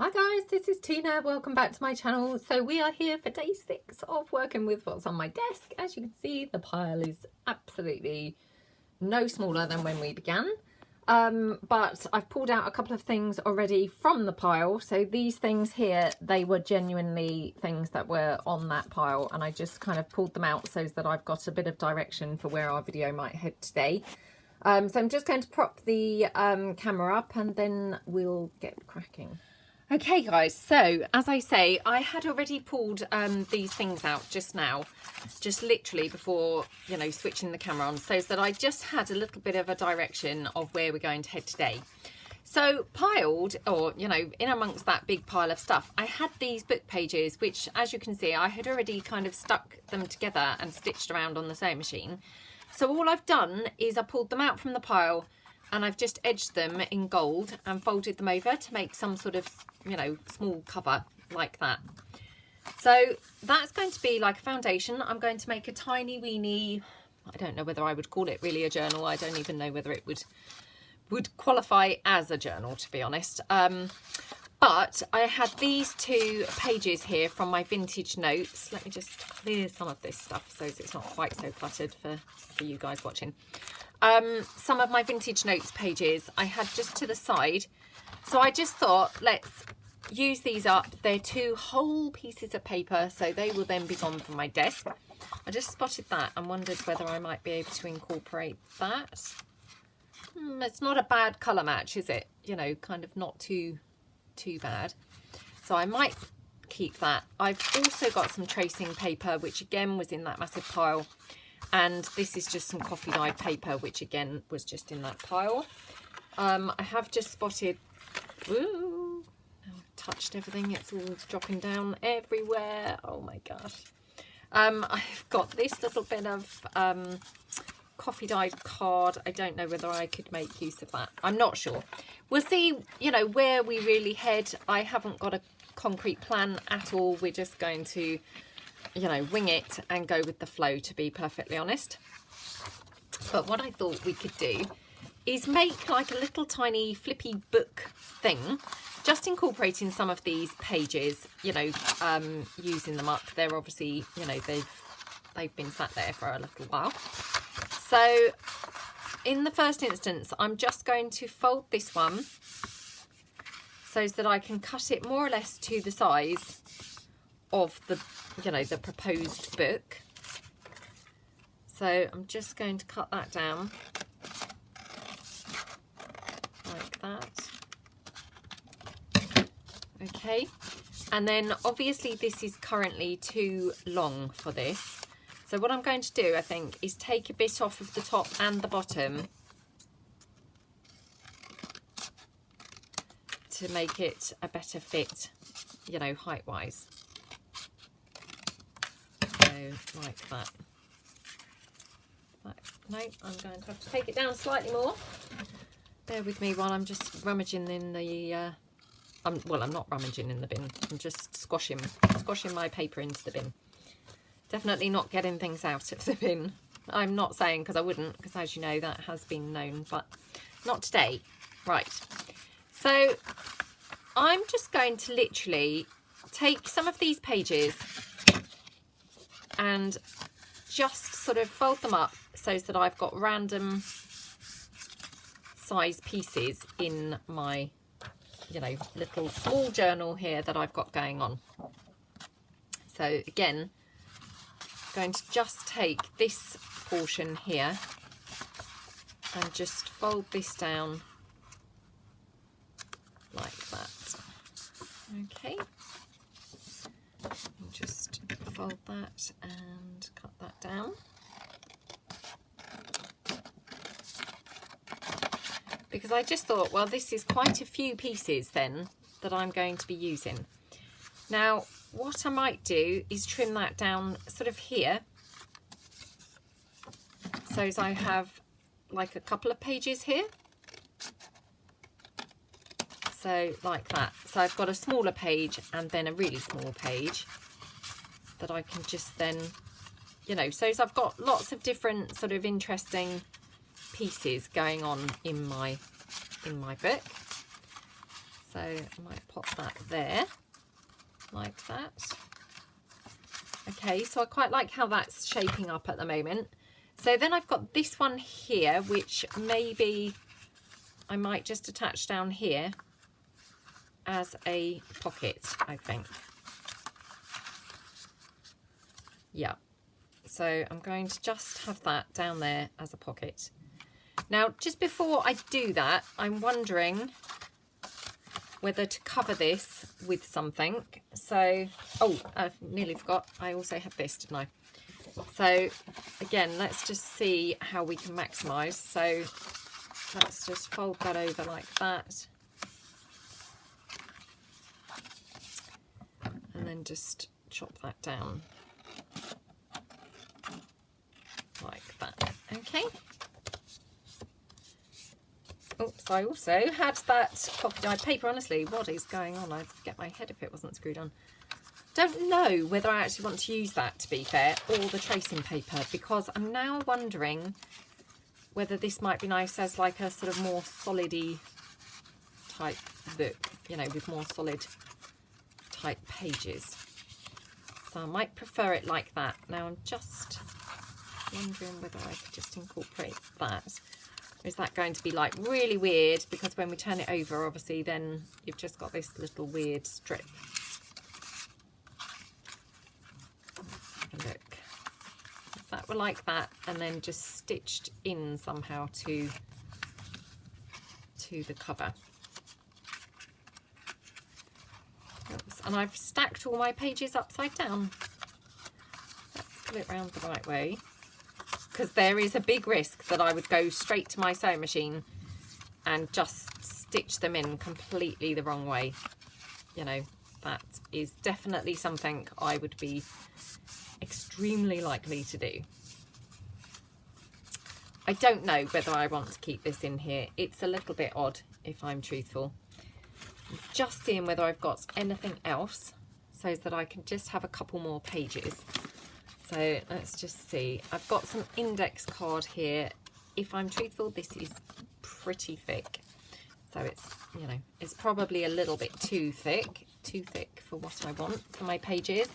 Hi guys, this is Tina. Welcome back to my channel. So we are here for day 6 of working with what's on my desk. As you can see, the pile is absolutely no smaller than when we began. But I've pulled out a couple of things already from the pile. So these things here, they were genuinely things that were on that pile, and I just kind of pulled them out so that I've got a bit of direction for where our video might head today. So I'm just going to prop the camera up and then we'll get cracking. Okay guys, so as I say, I had already pulled these things out just now, just literally before, you know, switching the camera on, so that I just had a little bit of a direction of where we're going to head today. So piled, or, you know, in amongst that big pile of stuff, I had these book pages, which as you can see, I had already kind of stuck them together and stitched around on the sewing machine. So all I've done is I pulled them out from the pile and I've just edged them in gold and folded them over to make some sort of, you know, small cover like that. So that's going to be like a foundation. I'm going to make a tiny weeny, I don't know whether I would call it really a journal. I don't even know whether it would qualify as a journal, to be honest. But I had these 2 pages here from my vintage notes. Let me just clear some of this stuff so it's not quite so cluttered for you guys watching. Some of my vintage notes pages I had just to the side. So I just thought, let's use these up. They're 2 whole pieces of paper, so they will then be gone from my desk. I just spotted that and wondered whether I might be able to incorporate that. It's not a bad colour match, is it? You know, kind of not too bad. So I might keep that. I've also got some tracing paper, which again was in that massive pile. And this is just some coffee dyed paper, which again was just in that pile. I have just spotted, ooh, I've touched everything, it's all dropping down everywhere. Oh my gosh. I've got this little bit of coffee dyed card. I don't know whether I could make use of that. I'm not sure. We'll see, you know, where we really head. I haven't got a concrete plan at all. We're just going to, you know, wing it and go with the flow, to be perfectly honest. But what I thought we could do is make like a little tiny flippy book thing, just incorporating some of these pages, you know, using them up. They're obviously, you know, they've been sat there for a little while. So in the first instance, I'm just going to fold this one so that I can cut it more or less to the size of the, you know, the proposed book. So I'm just going to cut that down like that. Okay, and then obviously this is currently too long for this. So what I'm going to do, I think, is take a bit off of the top and the bottom to make it a better fit, you know, height-wise. So, like that. No, I'm going to have to take it down slightly more. Bear with me while I'm just rummaging in the... well, I'm not rummaging in the bin. I'm just squashing my paper into the bin. Definitely not getting things out of the bin. I'm not saying because I wouldn't, because as you know, that has been known, but not today. Right. So I'm just going to literally take some of these pages and just sort of fold them up so that I've got random size pieces in my, you know, little small journal here that I've got going on. So again, I'm going to just take this portion here and just fold this down like that. Okay, and just fold that and cut that down. Because I just thought, well, this is quite a few pieces then that I'm going to be using. Now, what I might do is trim that down sort of here. So as I have like a couple of pages here. So like that. So I've got a smaller page and then a really small page that I can just then, you know, so I've got lots of different sort of interesting pieces going on in my book. So I might pop that there, like that. Okay, so I quite like how that's shaping up at the moment. So then I've got this one here, which maybe I might just attach down here as a pocket, I think. Yeah, so I'm going to just have that down there as a pocket. Now, just before I do that, I'm wondering whether to cover this with something. So, oh, I nearly forgot. I also have this, didn't I? So, again, let's just see how we can maximise. So, let's just fold that over like that. And then just chop that down like that. Okay. Oops, I also had that coffee dyed paper. Honestly, what is going on? I'd get my head if it wasn't screwed on. Don't know whether I actually want to use that, to be fair, or the tracing paper, because I'm now wondering whether this might be nice as like a sort of more solid-y type book, you know, with more solid type pages. So I might prefer it like that. Now I'm just wondering whether I could just incorporate that. Is that going to be like really weird? Because when we turn it over, obviously, then you've just got this little weird strip. Let's have a look. If that were like that, and then just stitched in somehow to the cover. Oops. And I've stacked all my pages upside down. Let's put it round the right way. Because there is a big risk that I would go straight to my sewing machine and just stitch them in completely the wrong way. You know, that is definitely something I would be extremely likely to do. I don't know whether I want to keep this in here. It's a little bit odd, if I'm truthful. I'm just seeing whether I've got anything else so that I can just have a couple more pages. So let's just see. I've got some index card here. If I'm truthful, this is pretty thick. So it's, you know, it's probably a little bit too thick for what I want for my pages.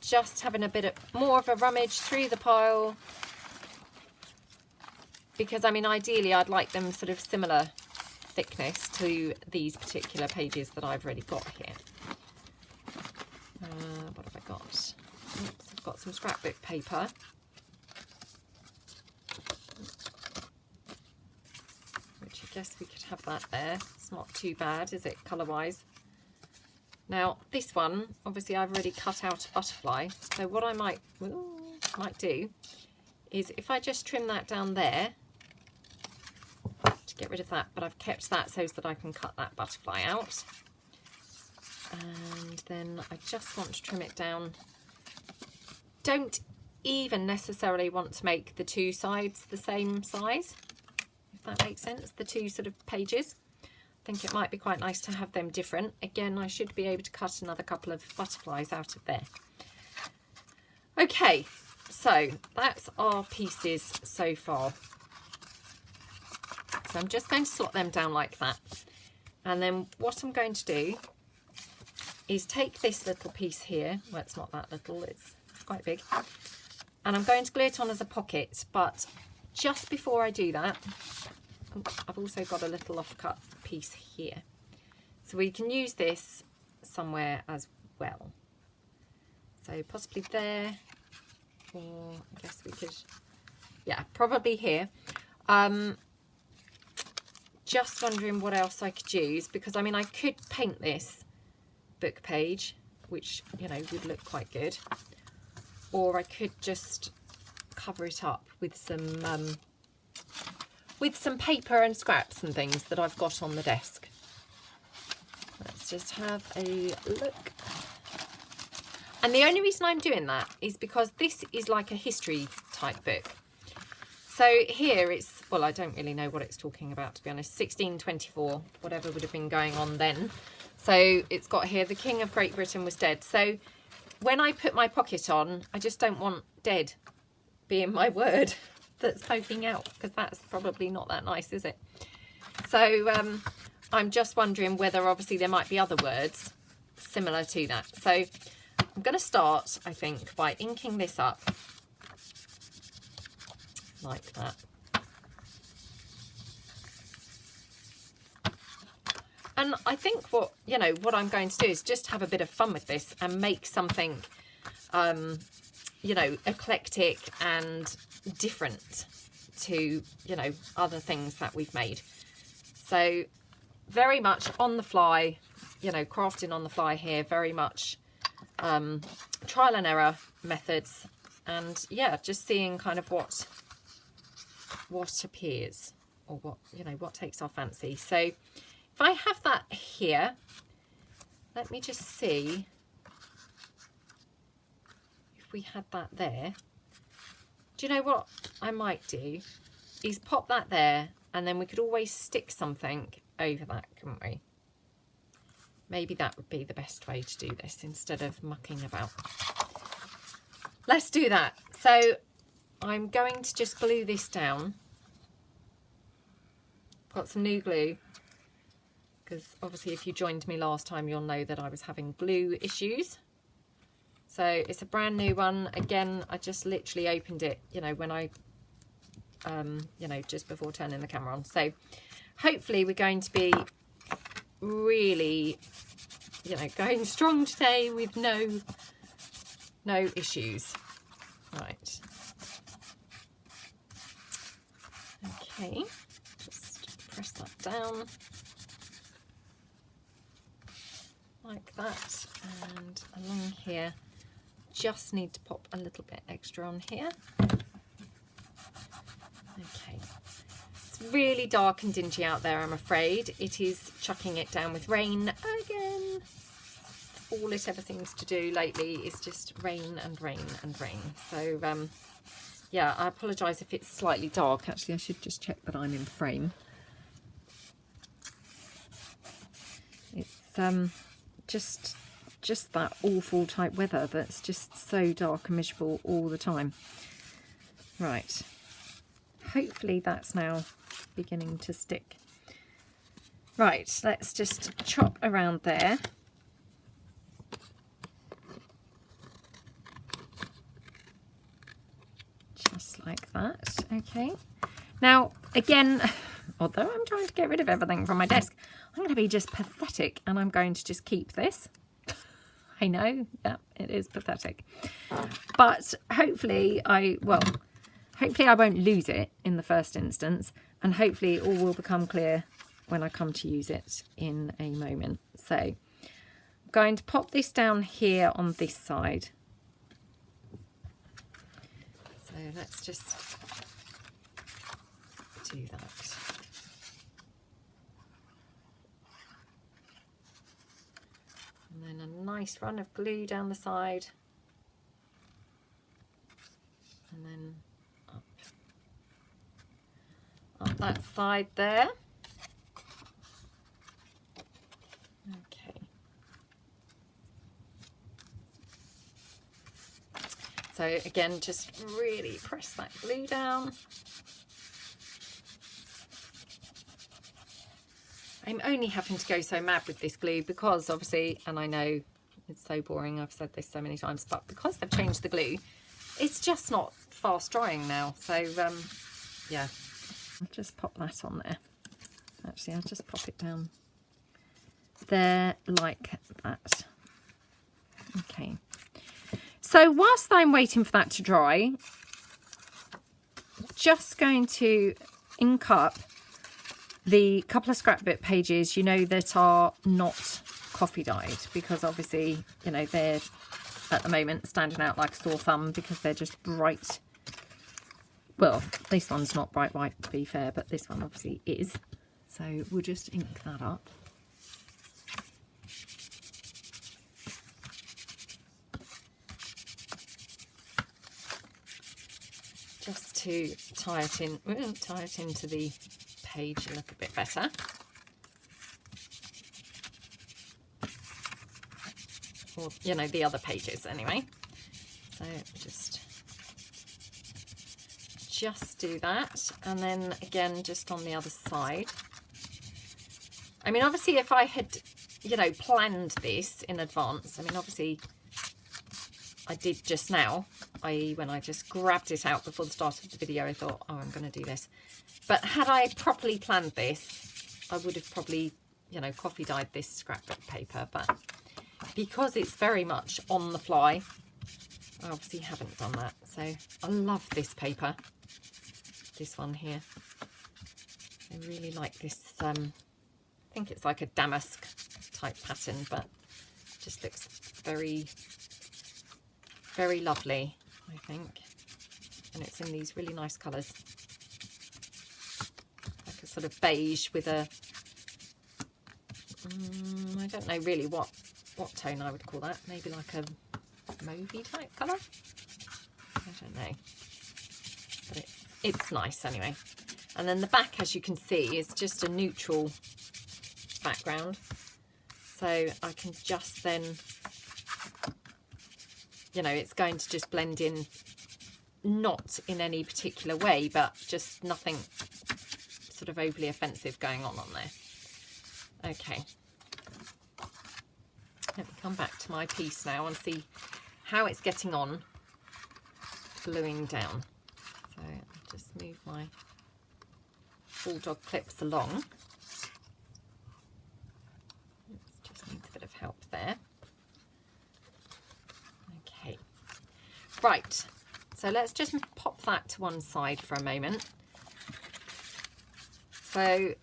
Just having a bit more of a rummage through the pile. Because, I mean, ideally I'd like them sort of similar thickness to these particular pages that I've already got here. What have I got? Oops, I've got some scrapbook paper. Which I guess we could have that there. It's not too bad, is it, colour-wise? Now, this one, obviously I've already cut out a butterfly. So what I might do is if I just trim that down there, to get rid of that, but I've kept that so that I can cut that butterfly out. And then I just want to trim it down. Don't even necessarily want to make the two sides the same size, if that makes sense, the two sort of pages. I think it might be quite nice to have them different. Again, I should be able to cut another couple of butterflies out of there. Okay, so that's our pieces so far. So I'm just going to slot them down like that. And then what I'm going to do is take this little piece here. Well, it's not that little, it's quite big. And I'm going to glue it on as a pocket, but just before I do that, I've also got a little offcut piece here. So we can use this somewhere as well. So possibly there, or I guess we could, yeah, probably here. Just wondering what else I could use, because I mean I could paint this book page, which, you know, would look quite good, or I could just cover it up with some paper and scraps and things that I've got on the desk. Let's just have a look. And the only reason I'm doing that is because this is like a history type book. So here it's, well, I don't really know what it's talking about, to be honest, 1624, whatever would have been going on then. So it's got here, the King of Great Britain was dead. So when I put my pocket on, I just don't want dead being my word that's poking out, because that's probably not that nice, is it? So I'm just wondering whether obviously there might be other words similar to that. So I'm going to start, I think, by inking this up like that. And I think what I'm going to do is just have a bit of fun with this and make something, eclectic and different to, other things that we've made. So very much on the fly, crafting on the fly here, very much trial and error methods. And yeah, just seeing kind of what appears, or what takes our fancy. So if I have that here, let me just see if we had that there. Do you know what I might do is pop that there, and then we could always stick something over that, couldn't we? Maybe that would be the best way to do this instead of mucking about. Let's do that. So I'm going to just glue this down. Got some new glue, because obviously if you joined me last time, you'll know that I was having glue issues. So it's a brand new one. Again, I just literally opened it, when I, just before turning the camera on. So hopefully we're going to be really, going strong today with no issues. Right. Okay. Just press that down. Like that, and along here just need to pop a little bit extra on here. Okay, it's really dark and dingy out there, I'm afraid. It is chucking it down with rain again. All it ever seems to do lately is just rain and rain and rain. So yeah, I apologise if it's slightly dark. Actually, I should just check that I'm in frame. It's just that awful type weather that's just so dark and miserable all the time. Right, hopefully that's now beginning to stick. Right, let's just chop around there. Just like that. Okay, now again, although I'm trying to get rid of everything from my desk, I'm going to be just pathetic, and I'm going to just keep this. I know, yeah, it is pathetic. But hopefully I won't lose it in the first instance, and hopefully it all will become clear when I come to use it in a moment. So I'm going to pop this down here on this side. So let's just do that. And then a nice run of glue down the side, and then up that side there. Okay. So again, just really press that glue down. I'm only having to go so mad with this glue because obviously, and I know it's so boring, I've said this so many times, but because they've changed the glue, it's just not fast drying now. So yeah, I'll just pop that on there. Actually, I'll just pop it down there like that. Okay. So whilst I'm waiting for that to dry, just going to ink up the couple of scrapbook pages, that are not coffee dyed, because obviously, they're at the moment standing out like a sore thumb because they're just bright. Well, this one's not bright white, to be fair, but this one obviously is. So we'll just ink that up. Just to tie it in, we're going to tie it into the page a little bit better. Or, the other pages anyway. So just do that. And then again, just on the other side. I mean, obviously, if I had, you know, planned this in advance, I mean, obviously, I did just now, i.e. when I just grabbed it out before the start of the video, I thought, oh, I'm going to do this. But had I properly planned this, I would have probably, you know, coffee dyed this scrapbook paper. But because it's very much on the fly, I obviously haven't done that. So I love this paper, this one here. I really like this, I think it's like a damask type pattern, but it just looks very, very lovely, I think. And it's in these really nice colours. Like a sort of beige with a, I don't know really what tone I would call that. Maybe like a mauvey type colour. I don't know. But it's nice anyway. And then the back, as you can see, is just a neutral background. So I can just then, you know, it's going to just blend in, not in any particular way, but just nothing sort of overly offensive going on there. Okay. Let me come back to my piece now and see how it's getting on gluing down. So I'll just move my bulldog clips along. It just needs a bit of help there. Okay, right, so let's just pop that to one side for a moment. So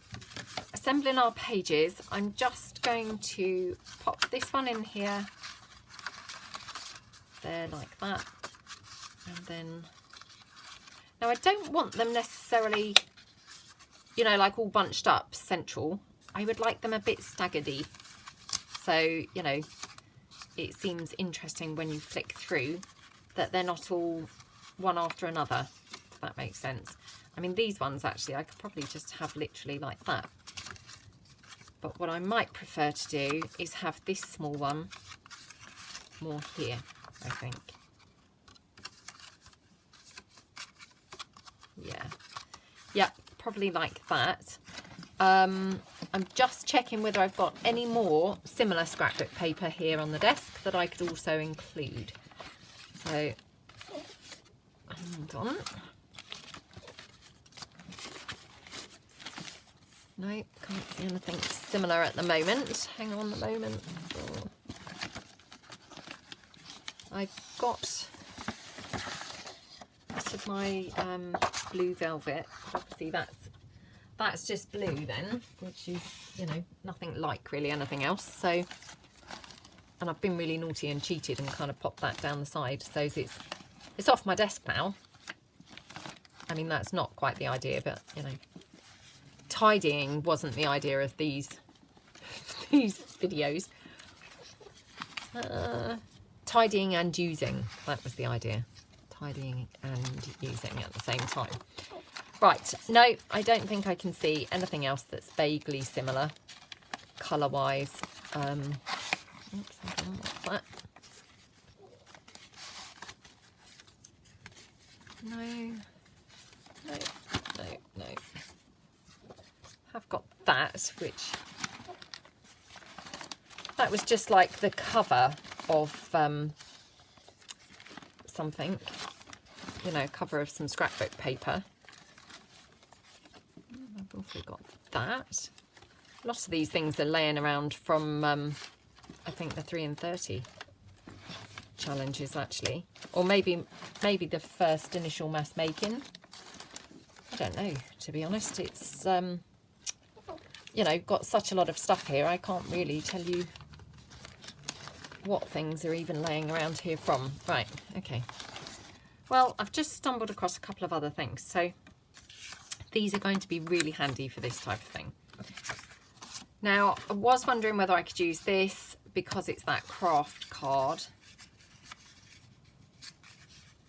assembling our pages, I'm just going to pop this one in here, there, like that, and then, now I don't want them necessarily, you know, like all bunched up central. I would like them a bit staggered-y. So, you know, it seems interesting when you flick through that they're not all one after another, if that makes sense. I mean, these ones actually, I could probably just have literally like that. But what I might prefer to do is have this small one more here, I think. Yeah. Yep. Probably like that. I'm just checking whether I've got any more similar scrapbook paper here on the desk that I could also include. So, hold on. Nope, can't see anything similar at the moment. Hang on a moment. Oh. I've got sort of my blue velvet. Obviously that's just blue then, which is, you know, nothing like really anything else. So, and I've been really naughty and cheated and kind of popped that down the side, so it's off my desk now. I mean, that's not quite the idea, but you know, tidying wasn't the idea of these videos. Tidying and using, that was the idea. Tidying and using at the same time. Right, no, I don't think I can see anything else that's vaguely similar colour-wise. Oops, hold on, what's that? No. I've got that, which, that was just like the cover of something, you know, cover of some scrapbook paper. I've also got that. Lots of these things are laying around from, I think, the 3 and 30 challenges, actually. Or maybe the first initial mass making. I don't know, to be honest. It's, you know, got such a lot of stuff here, I can't really tell you what things are even laying around here from. Right, okay. Well, I've just stumbled across a couple of other things. So these are going to be really handy for this type of thing. Now, I was wondering whether I could use this because it's that craft card.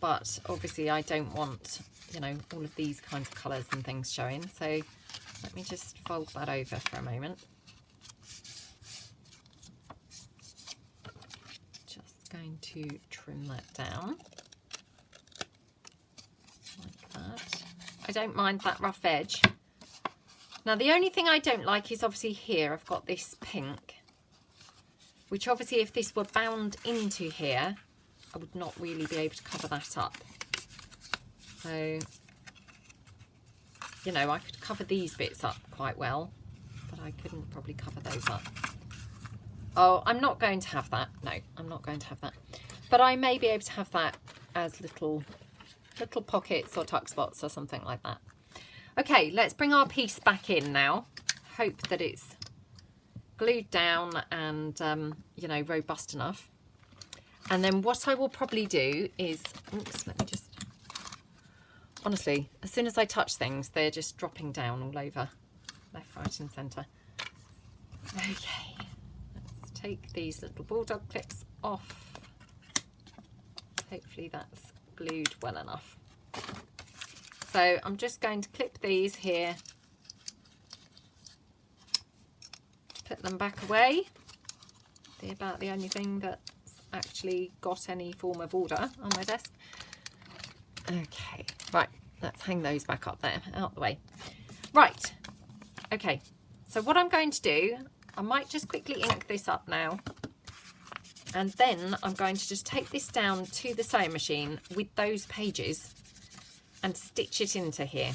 But obviously I don't want, you know, all of these kinds of colours and things showing. So let me just fold that over for a moment. Just going to trim that down. Like that. I don't mind that rough edge. Now the only thing I don't like is obviously here I've got this pink, which obviously if this were bound into here, I would not really be able to cover that up. So, you know, I could cover these bits up quite well, but I couldn't probably cover those up. Oh, I'm not going to have that. No, I'm not going to have that. But I may be able to have that as little pockets or tuck spots or something like that. Okay, let's bring our piece back in now. Hope that it's glued down and, you know, robust enough. And then what I will probably do is, oops, let me just, honestly, as soon as I touch things, they're just dropping down all over, left, right and centre. Okay, let's take these little bulldog clips off. Hopefully that's glued well enough. So I'm just going to clip these here, put them back away. They're about the only thing that's actually got any form of order on my desk. Okay, right, let's hang those back up there, out the way. Right, okay, so what I'm going to do, I might just quickly ink this up now. And then I'm going to just take this down to the sewing machine with those pages and stitch it into here.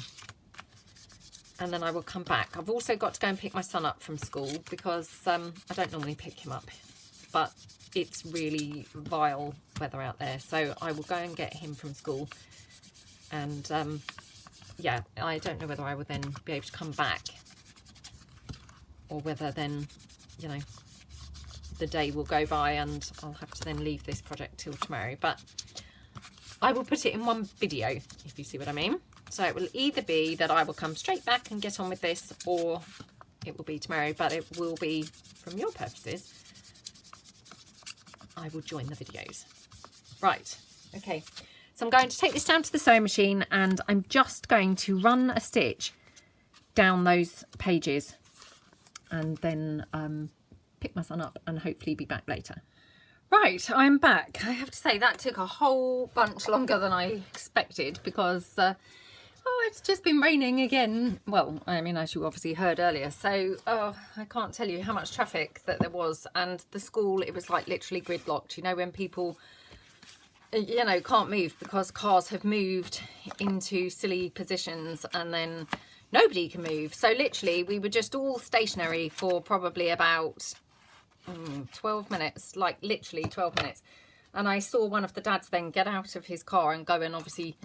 And then I will come back. I've also got to go and pick my son up from school because I don't normally pick him up, but it's really vile weather out there. So I will go and get him from school. And yeah, I don't know whether I will then be able to come back or whether then, you know, the day will go by and I'll have to then leave this project till tomorrow. But I will put it in one video, if you see what I mean. So it will either be that I will come straight back and get on with this, or it will be tomorrow, but it will be, from your purposes, I will join the videos. Right, okay. So I'm going to take this down to the sewing machine and I'm just going to run a stitch down those pages and then pick my son up and hopefully be back later. Right, I'm back. I have to say that took a whole bunch longer than I expected because oh, it's just been raining again. Well, I mean, as you obviously heard earlier, so I can't tell you how much traffic that there was, and the school, it was like literally gridlocked. You know, when people, you know, can't move because cars have moved into silly positions and then nobody can move. So literally we were just all stationary for probably about 12 minutes, like literally 12 minutes. And I saw one of the dads then get out of his car and go and obviously,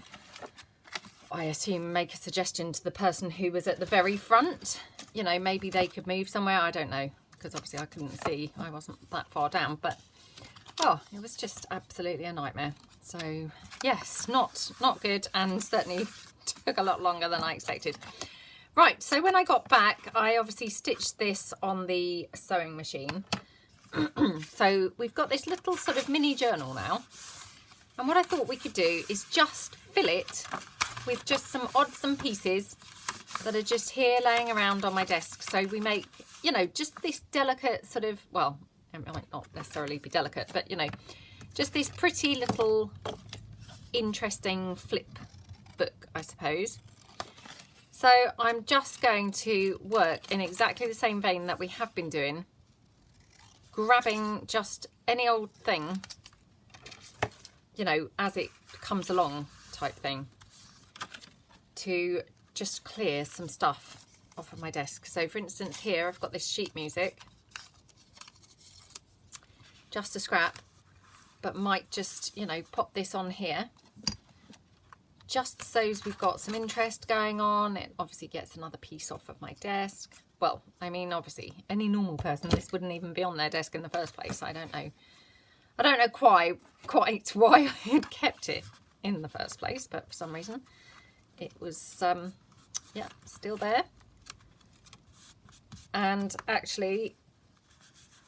I assume, make a suggestion to the person who was at the very front. You know, maybe they could move somewhere. I don't know, because obviously I couldn't see. I wasn't that far down, but oh, it was just absolutely a nightmare. So yes, not good, and certainly took a lot longer than I expected. Right, so when I got back, I obviously stitched this on the sewing machine. So we've got this little sort of mini journal now. And what I thought we could do is just fill it with just some odds and pieces that are just here laying around on my desk. So we make, you know, just this delicate sort of, well, it might not necessarily be delicate, but, you know, just this pretty little interesting flip book, I suppose. So I'm just going to work in exactly the same vein that we have been doing, grabbing just any old thing, you know, as it comes along type thing, to just clear some stuff off of my desk. So for instance, here I've got this sheet music, just a scrap, but might just, you know, pop this on here, just so as we've got some interest going on. It obviously gets another piece off of my desk. Well, I mean, obviously, any normal person, this wouldn't even be on their desk in the first place. I don't know quite why I had kept it in the first place, but for some reason it was, yeah, still there. And actually,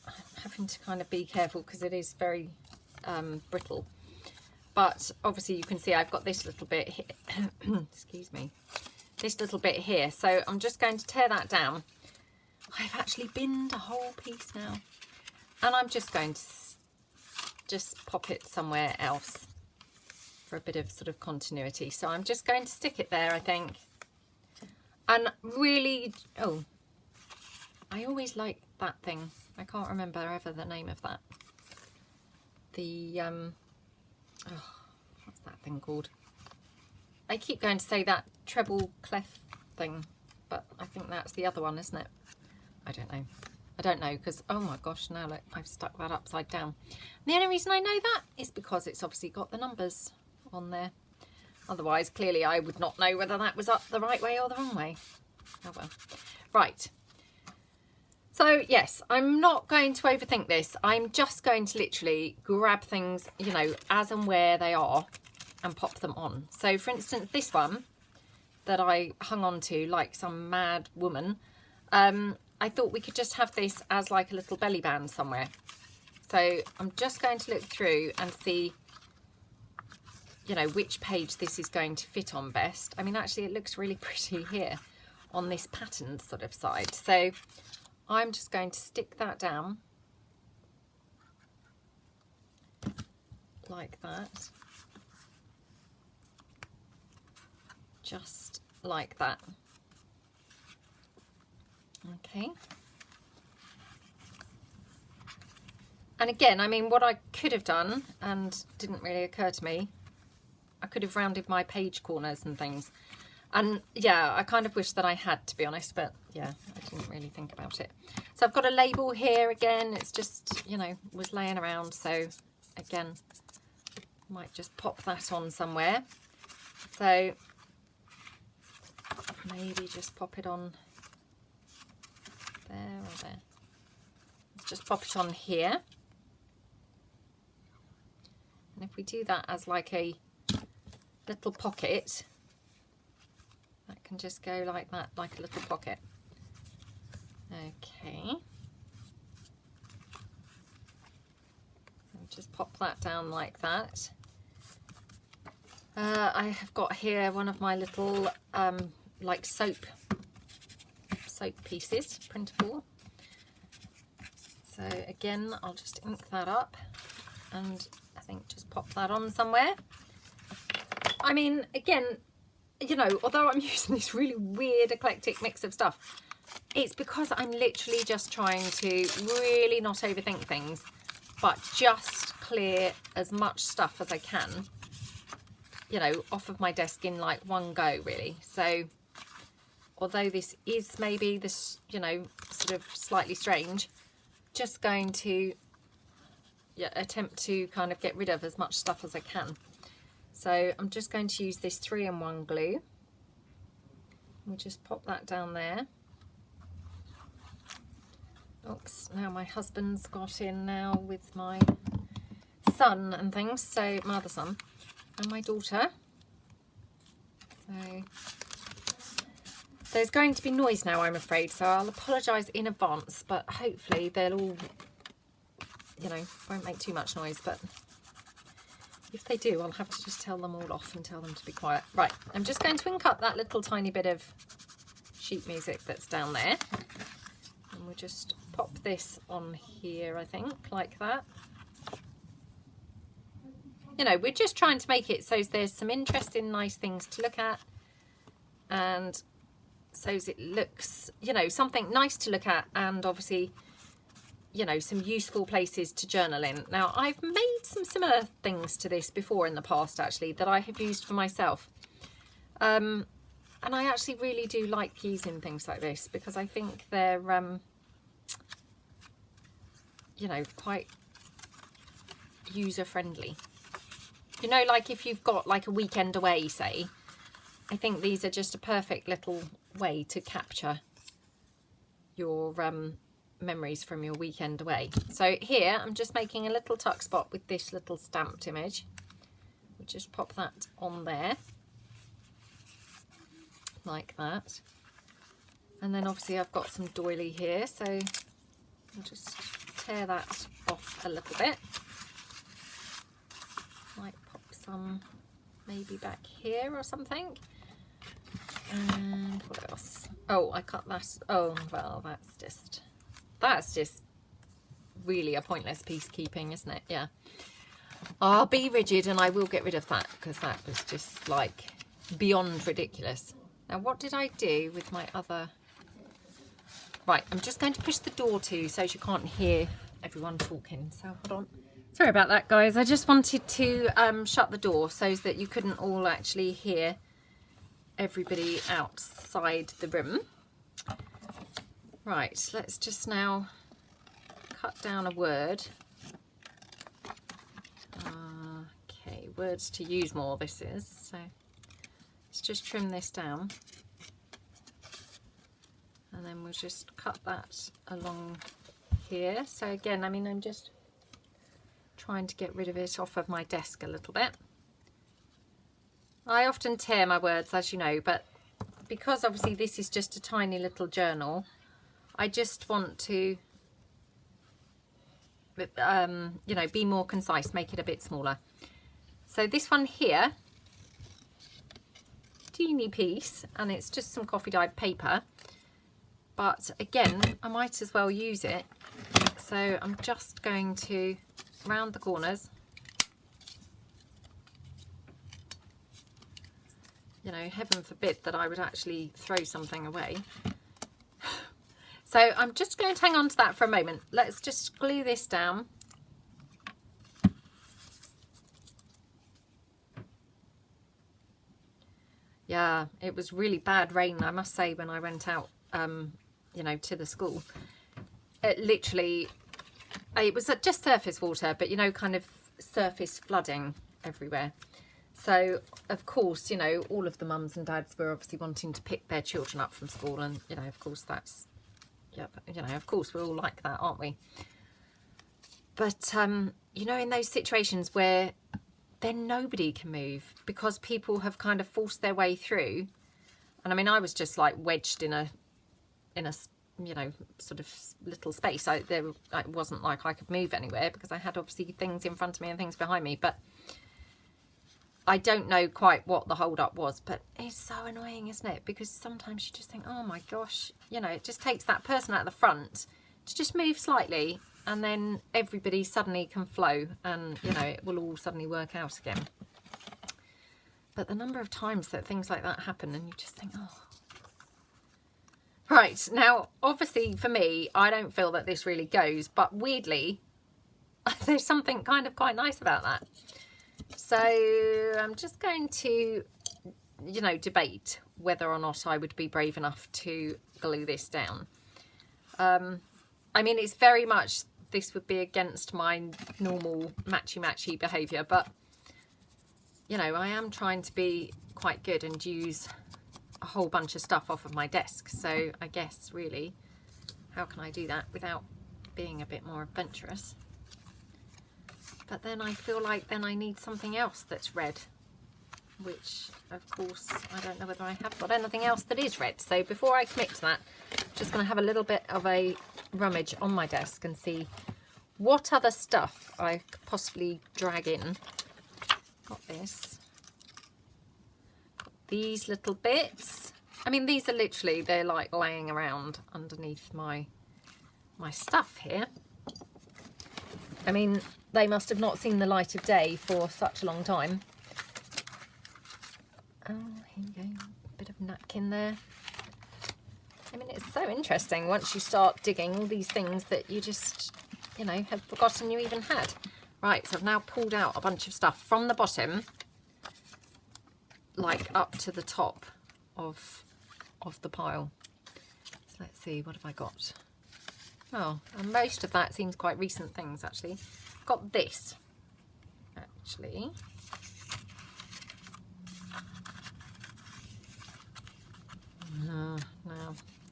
I'm having to kind of be careful because it is very brittle. But obviously you can see I've got this little bit here, excuse me, this little bit here. So I'm just going to tear that down. I've actually binned a whole piece now. And I'm just going to just pop it somewhere else for a bit of sort of continuity. So I'm just going to stick it there, I think. And really, oh, I always like that thing. I can't remember ever the name of that. The, oh, what's that thing called? I keep going to say that treble clef thing, but I think that's the other one, isn't it? I don't know. I don't know because, oh my gosh, now look, I've stuck that upside down. And the only reason I know that is because it's obviously got the numbers on there. Otherwise, clearly I would not know whether that was up the right way or the wrong way. Oh well. Right. So yes, I'm not going to overthink this. I'm just going to literally grab things, you know, as and where they are and pop them on. So for instance, this one that I hung on to like some mad woman, I thought we could just have this as like a little belly band somewhere. So I'm just going to look through and see, you know, which page this is going to fit on best. I mean, actually it looks really pretty here on this patterned sort of side. So I'm just going to stick that down like that. Just like that. Okay. And again, I mean, what I could have done, and didn't really occur to me, I could have rounded my page corners and things. And yeah, I kind of wish that I had, to be honest, but yeah, I didn't really think about it. So I've got a label here again. It's just, you know, was laying around. So again, might just pop that on somewhere. So maybe just pop it on there or there. Let's just pop it on here. And if we do that as like a little pocket, that can just go like that, like a little pocket. Okay. And just pop that down like that. I have got here one of my little like soap pieces, printable. So again, I'll just ink that up and I think just pop that on somewhere. I mean, again, you know, although I'm using this really weird eclectic mix of stuff, it's because I'm literally just trying to really not overthink things, but just clear as much stuff as I can, you know, off of my desk in like one go, really. So although this is maybe this, you know, sort of slightly strange, just going to attempt to kind of get rid of as much stuff as I can. So I'm just going to use this 3-in-1 glue. We'll just pop that down there. Oops, now my husband's got in now with my son and things, so my other son and my daughter. So there's going to be noise now, I'm afraid, so I'll apologise in advance, but hopefully they'll all, you know, won't make too much noise, but if they do, I'll have to just tell them all off and tell them to be quiet. Right, I'm just going to ink up that little tiny bit of sheet music that's down there. And we'll just pop this on here, I think, like that. You know, we're just trying to make it so there's some interesting, nice things to look at. And so it looks, you know, something nice to look at, and obviously, you know, some useful places to journal in. Now, I've made some similar things to this before in the past, actually, that I have used for myself. And I actually really do like using things like this because I think they're, you know, quite user-friendly. You know, like if you've got like a weekend away, say, I think these are just a perfect little way to capture your memories from your weekend away. So here I'm just making a little tuck spot with this little stamped image. We'll just pop that on there like that, and then obviously I've got some doily here, so I'll just tear that off a little bit. Might pop some maybe back here or something. And what else? Oh, I cut that. Oh well, that's just really a pointless piece keeping, isn't it? Yeah, I'll be rigid and I will get rid of that because that was just like beyond ridiculous. Now, what did I do with my other... Right, I'm just going to push the door to so you can't hear everyone talking. So hold on. Sorry about that, guys. I just wanted to shut the door so that you couldn't all actually hear everybody outside the room. Right, let's just now cut down a word. Okay, words to use more this is. So let's just trim this down. And then we'll just cut that along here. So again, I mean, I'm just trying to get rid of it off of my desk a little bit. I often tear my words, as you know, but because obviously this is just a tiny little journal, I just want to, you know, be more concise, make it a bit smaller. So this one here, teeny piece, and it's just some coffee dyed paper. But again, I might as well use it. So I'm just going to round the corners. You know, heaven forbid that I would actually throw something away. So I'm just going to hang on to that for a moment. Let's just glue this down. Yeah, it was really bad rain, I must say, when I went out, you know, to the school. It literally, it was just surface water, but, you know, kind of surface flooding everywhere. So, of course, you know, all of the mums and dads were obviously wanting to pick their children up from school. And, you know, of course, that's, yeah, you know, of course, we're all like that, aren't we? But, you know, in those situations where then nobody can move because people have kind of forced their way through. And I mean, I was just like wedged in a you know, sort of little space. It wasn't like I could move anywhere because I had obviously things in front of me and things behind me. But I don't know quite what the hold up was, but it's so annoying, isn't it? Because sometimes you just think, oh my gosh, you know, it just takes that person at the front to just move slightly and then everybody suddenly can flow and, you know, it will all suddenly work out again. But the number of times that things like that happen and you just think, oh. Right, now, obviously for me, I don't feel that this really goes, but weirdly, there's something kind of quite nice about that. So I'm just going to, you know, debate whether or not I would be brave enough to glue this down. I mean, it's very much, this would be against my normal matchy-matchy behaviour, but, you know, I am trying to be quite good and use a whole bunch of stuff off of my desk. So I guess, really, how can I do that without being a bit more adventurous? But then I feel like then I need something else that's red, which, of course, I don't know whether I have got anything else that is red. So before I commit to that, I'm just going to have a little bit of a rummage on my desk and see what other stuff I could possibly drag in. Got this. Got these little bits. I mean, these are literally, they're like laying around underneath my stuff here. I mean, they must have not seen the light of day for such a long time. Oh, here you go. A bit of napkin there. I mean, it's so interesting once you start digging all these things that you just, you know, have forgotten you even had. Right, so I've now pulled out a bunch of stuff from the bottom, like up to the top of the pile. So let's see, what have I got? Oh, and most of that seems quite recent things, actually. Got this, actually. No,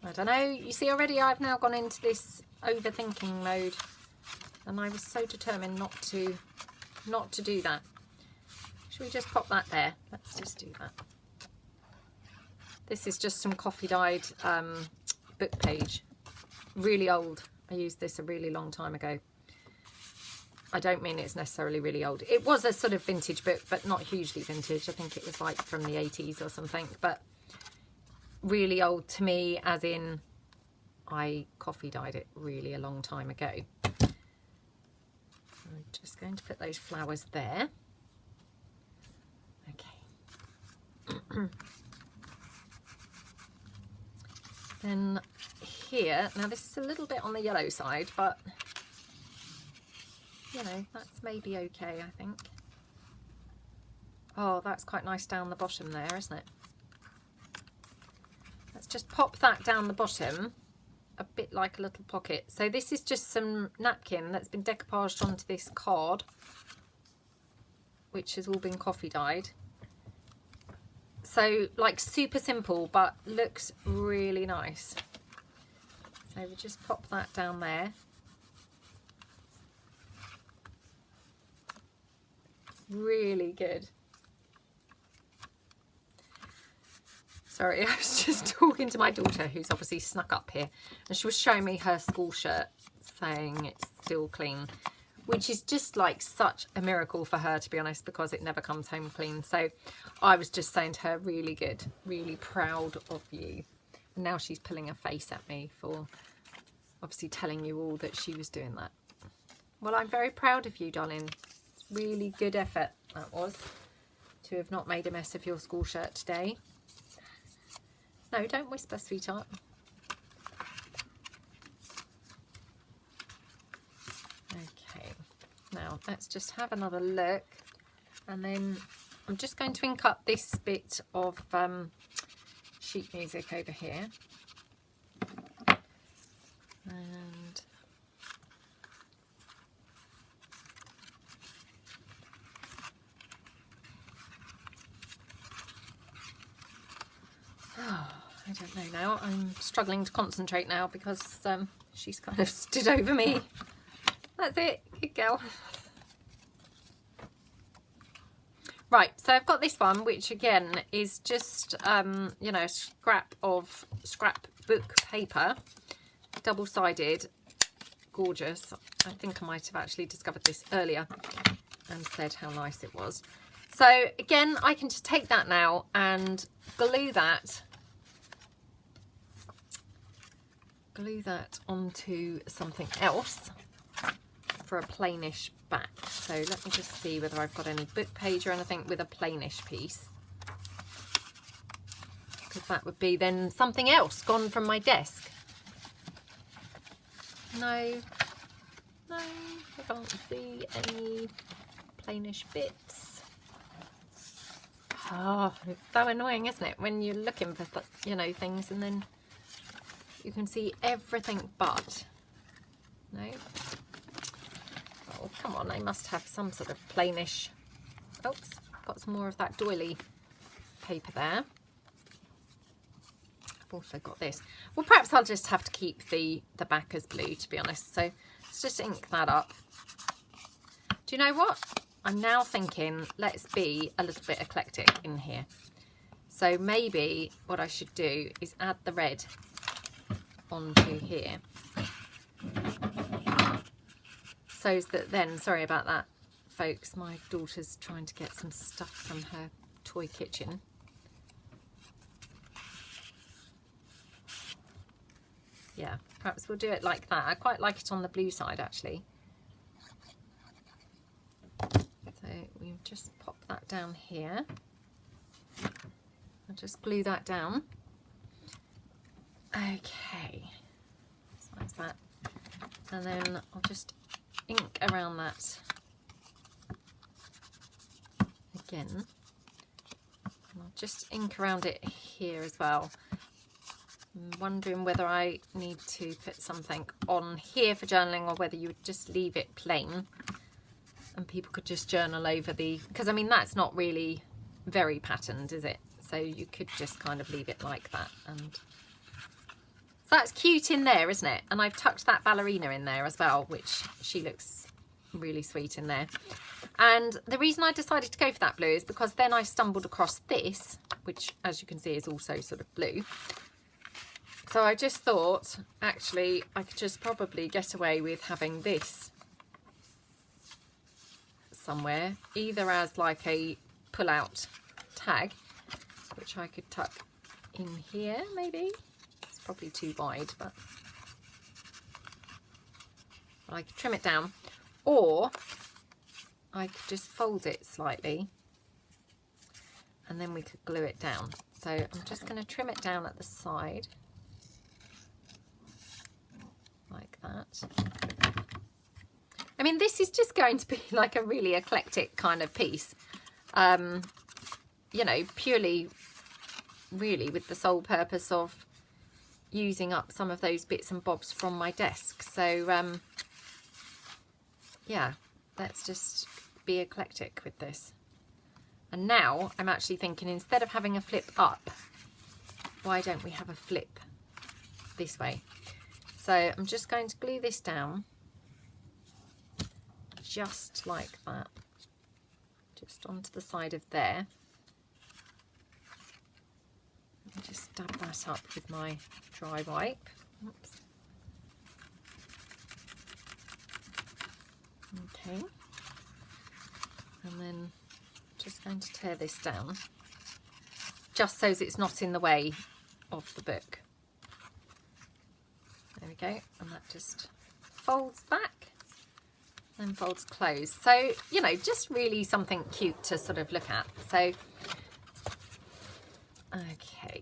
I don't know. You see, already I've now gone into this overthinking mode, and I was so determined not to do that. Should we just pop that there? Let's just do that. This is just some coffee dyed book page. Really old. I used this a really long time ago. I don't mean it's necessarily really old. It was a sort of vintage book, but not hugely vintage. I think it was like from the 80s or something, but really old to me, as in I coffee dyed it really a long time ago. I'm just going to put those flowers there. Okay. Then here, now this is a little bit on the yellow side, but you know, that's maybe okay, I think. Oh, that's quite nice down the bottom there, isn't it? Let's just pop that down the bottom, a bit like a little pocket. So this is just some napkin that's been decoupaged onto this card, which has all been coffee dyed. So like super simple, but looks really nice. So we just pop that down there. Really good. Sorry, I was just talking to my daughter, who's obviously snuck up here, and she was showing me her school shirt saying it's still clean, which is just like such a miracle for her, to be honest, because it never comes home clean. So I was just saying to her, really good, really proud of you. And now she's pulling a face at me for obviously telling you all that she was doing that. Well, I'm very proud of you, darling. It's really good effort, that was, to have not made a mess of your school shirt today. No, don't whisper, sweetheart. Okay, now let's just have another look, and then I'm just going to ink up this bit of sheet music over here. And I don't know now. I'm struggling to concentrate now because she's kind of stood over me. That's it. Good girl. Right, so I've got this one, which again is just, you know, scrapbook paper, double-sided, gorgeous. I think I might have actually discovered this earlier and said how nice it was. So again, I can just take that now and glue that onto something else for a plainish back. So let me just see whether I've got any book page or anything with a plainish piece, because that would be then something else gone from my desk. No, I can't see any plainish bits. Oh, it's so annoying, isn't it, when you're looking for, you know, things and then you can see everything but. No. Oh, come on, I must have some sort of plainish. Oops, got some more of that doily paper there. I've also got this. Well, perhaps I'll just have to keep the back as blue, to be honest. So let's just ink that up. Do you know what? I'm now thinking, let's be a little bit eclectic in here. So maybe what I should do is add the red onto here. So that then, sorry about that, folks, my daughter's trying to get some stuff from her toy kitchen. Yeah, perhaps we'll do it like that. I quite like it on the blue side, actually. So we'll just pop that down here. I'll just glue that down. Okay, so that's that. And then I'll just ink around that again. And I'll just ink around it here as well. I'm wondering whether I need to put something on here for journaling, or whether you would just leave it plain and people could just journal over the, because I mean that's not really very patterned, is it? So you could just kind of leave it like that. And so that's cute in there, isn't it? And I've tucked that ballerina in there as well, which she looks really sweet in there. And the reason I decided to go for that blue is because then I stumbled across this, which as you can see is also sort of blue. So I just thought, actually, I could just probably get away with having this somewhere, either as like a pull-out tag, which I could tuck in here, maybe. It's probably too wide, but I could trim it down, or I could just fold it slightly and then we could glue it down. So I'm just going to trim it down at the side. that. I mean, this is just going to be like a really eclectic kind of piece, you know, purely really with the sole purpose of using up some of those bits and bobs from my desk. So yeah, let's just be eclectic with this. And now I'm actually thinking, instead of having a flip up, why don't we have a flip this way? So I'm just going to glue this down just like that, just onto the side of there. Just dab that up with my dry wipe. Oops. Okay, and then just going to tear this down just so it's not in the way of the book. There we go, and that just folds back and folds closed. So, you know, just really something cute to sort of look at. So okay,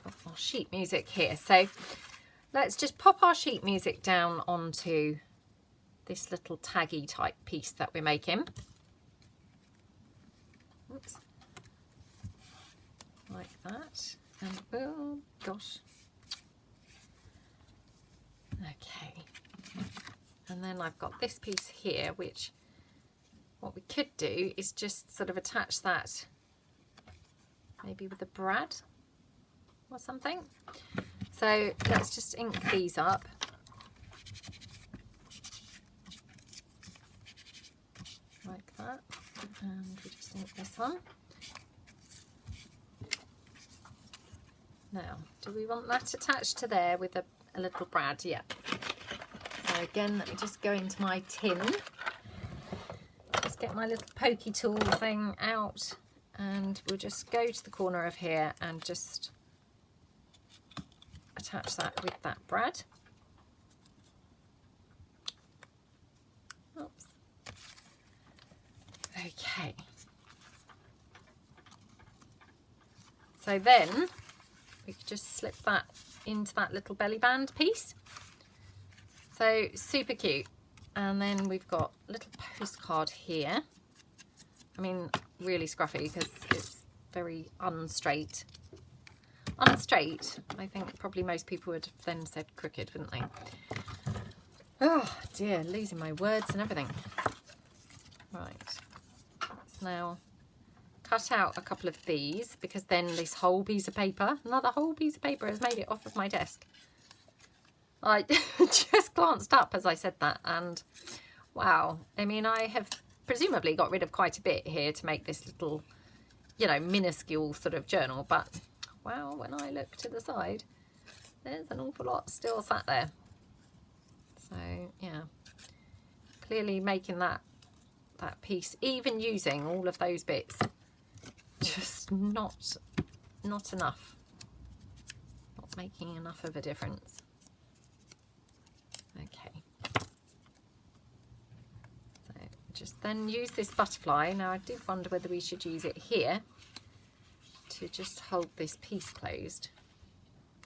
got our sheet music here. So let's just pop our sheet music down onto this little taggy type piece that we're making. Oops. Like that. And oh gosh. Okay. And then I've got this piece here, which what we could do is just sort of attach that maybe with a brad or something. So let's just ink these up. Like that. And we just ink this one. Now, do we want that attached to there with a little brad? Yeah. So again, let me just go into my tin. Just get my little pokey tool thing out, and we'll just go to the corner of here and just attach that with that brad. Oops. Okay. So then we could just slip that into that little belly band piece. So super cute. And then we've got a little postcard here. I mean, really scruffy because it's very unstraight. Unstraight, I think probably most people would have then said crooked, wouldn't they? Oh dear, losing my words and everything. Right, let's now cut out a couple of these, because then this whole piece of paper, another whole piece of paper, has made it off of my desk. I just glanced up as I said that, and wow, I mean, I have presumably got rid of quite a bit here to make this little, you know, minuscule sort of journal, but wow, when I look to the side, there's an awful lot still sat there. So yeah, clearly making that piece, even using all of those bits, just not enough, not making enough of a difference. Okay, so just then use this butterfly. Now I did wonder whether we should use it here to just hold this piece closed.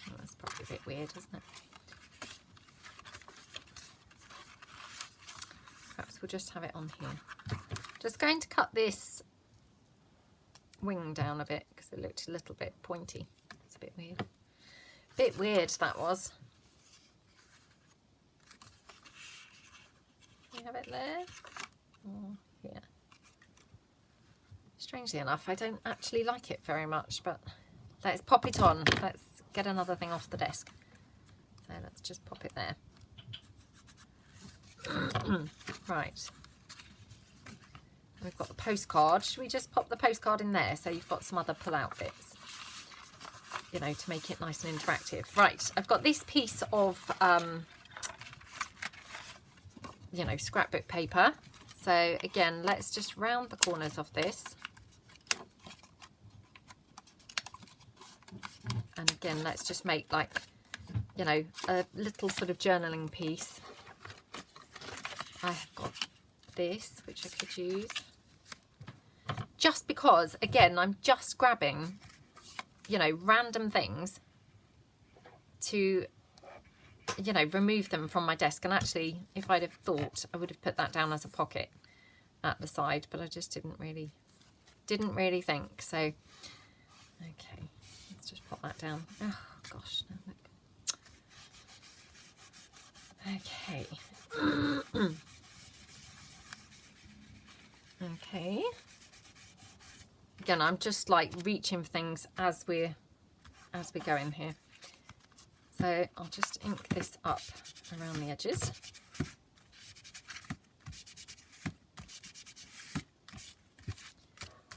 Oh, that's probably a bit weird, isn't it? Perhaps we'll just have it on here. Just going to cut this wing down a bit because it looked a little bit pointy. It's a bit weird. Bit weird that was. You have it there or here. Strangely enough, I don't actually like it very much, but let's pop it on. Let's get another thing off the desk. So let's just pop it there. Right. We've got the postcard. Should we just pop the postcard in there so you've got some other pull-out bits, you know, to make it nice and interactive? Right, I've got this piece of, you know, scrapbook paper. So again, let's just round the corners of this. And again, let's just make, like, you know, a little sort of journaling piece. I've got this, which I could use. Just because, again, I'm just grabbing, you know, random things to you know, remove them from my desk. And actually, if I'd have thought, I would have put that down as a pocket at the side, but I just didn't really think. So, okay, let's just pop that down. Oh gosh, no, look. Okay. Okay. Again, I'm just like reaching for things as we go in here. So I'll just ink this up around the edges.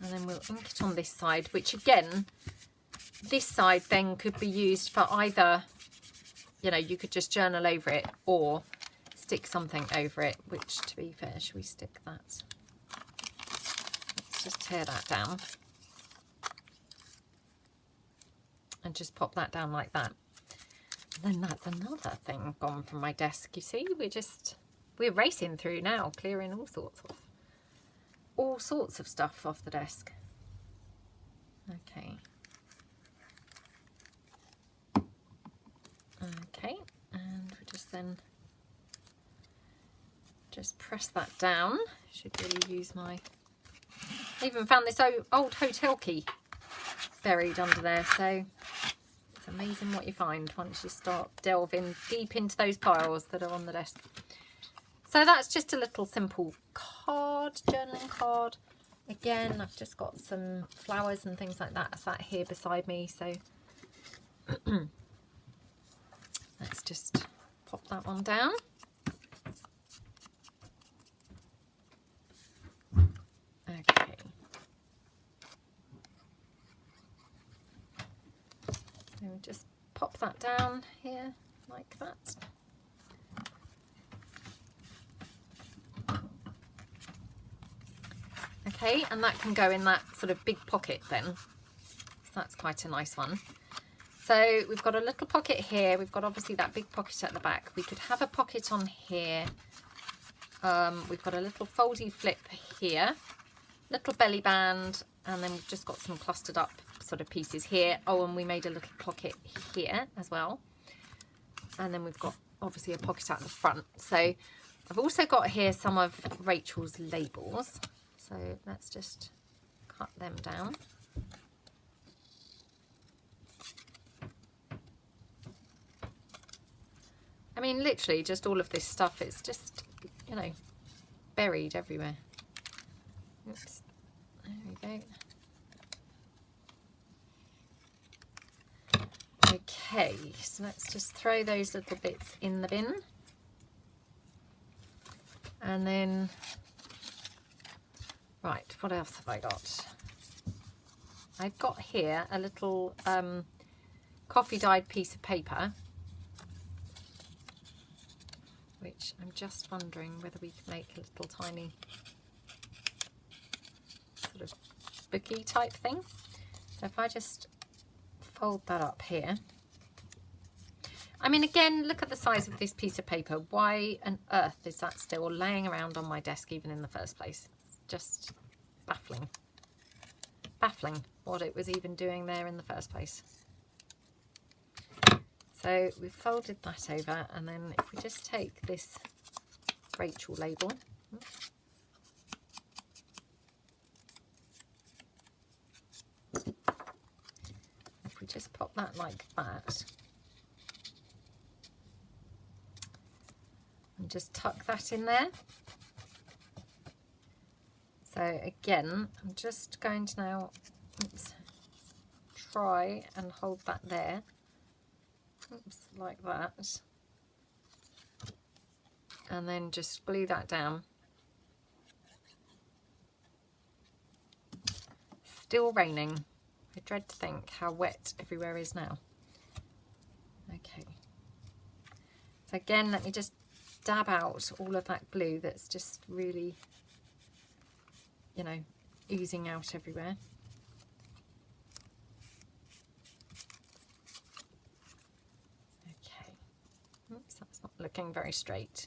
And then we'll ink it on this side, which again, this side then could be used for either, you know, you could just journal over it or stick something over it, which, to be fair, should we stick that? Let's just tear that down. And just pop that down like that. And then that's another thing gone from my desk. You see, we're racing through now, clearing all sorts of stuff off the desk. Okay. Okay, and we just press that down. Should really use my, I even found this old hotel key buried under there, so it's amazing what you find once you start delving deep into those piles that are on the desk. So that's just a little simple card, journaling card. Again, I've just got some flowers and things like that sat here beside me, so let's just pop that one down. Okay. And we'll just pop that down here like that. Okay, and that can go in that sort of big pocket then. So that's quite a nice one. So we've got a little pocket here. We've got obviously that big pocket at the back. We could have a pocket on here. We've got a little foldy flip here, little belly band, and then we've just got some clustered up sort of pieces here. Oh, and we made a little pocket here as well. And then we've got obviously a pocket at the front. So I've also got here some of Rachel's labels. So let's just cut them down. I mean, literally just all of this stuff is just, you know, buried everywhere. Oops, there we go. Okay, so let's just throw those little bits in the bin. And then, right, what else have I got? I've got here a little coffee dyed piece of paper, which I'm just wondering whether we can make a little tiny sort of booky type thing. So if I just fold that up here. I mean, again, look at the size of this piece of paper. Why on earth is that still laying around on my desk even in the first place? It's just baffling. Baffling what it was even doing there in the first place. So we've folded that over, and then if we just take this Rachel label, if we just pop that like that, and just tuck that in there. So again, I'm just going to now try and hold that there. Oops, like that, and then just glue that down. Still raining. I dread to think how wet everywhere is now. Okay, so again, let me just dab out all of that glue that's just really, you know, oozing out everywhere. Oops, that's not looking very straight.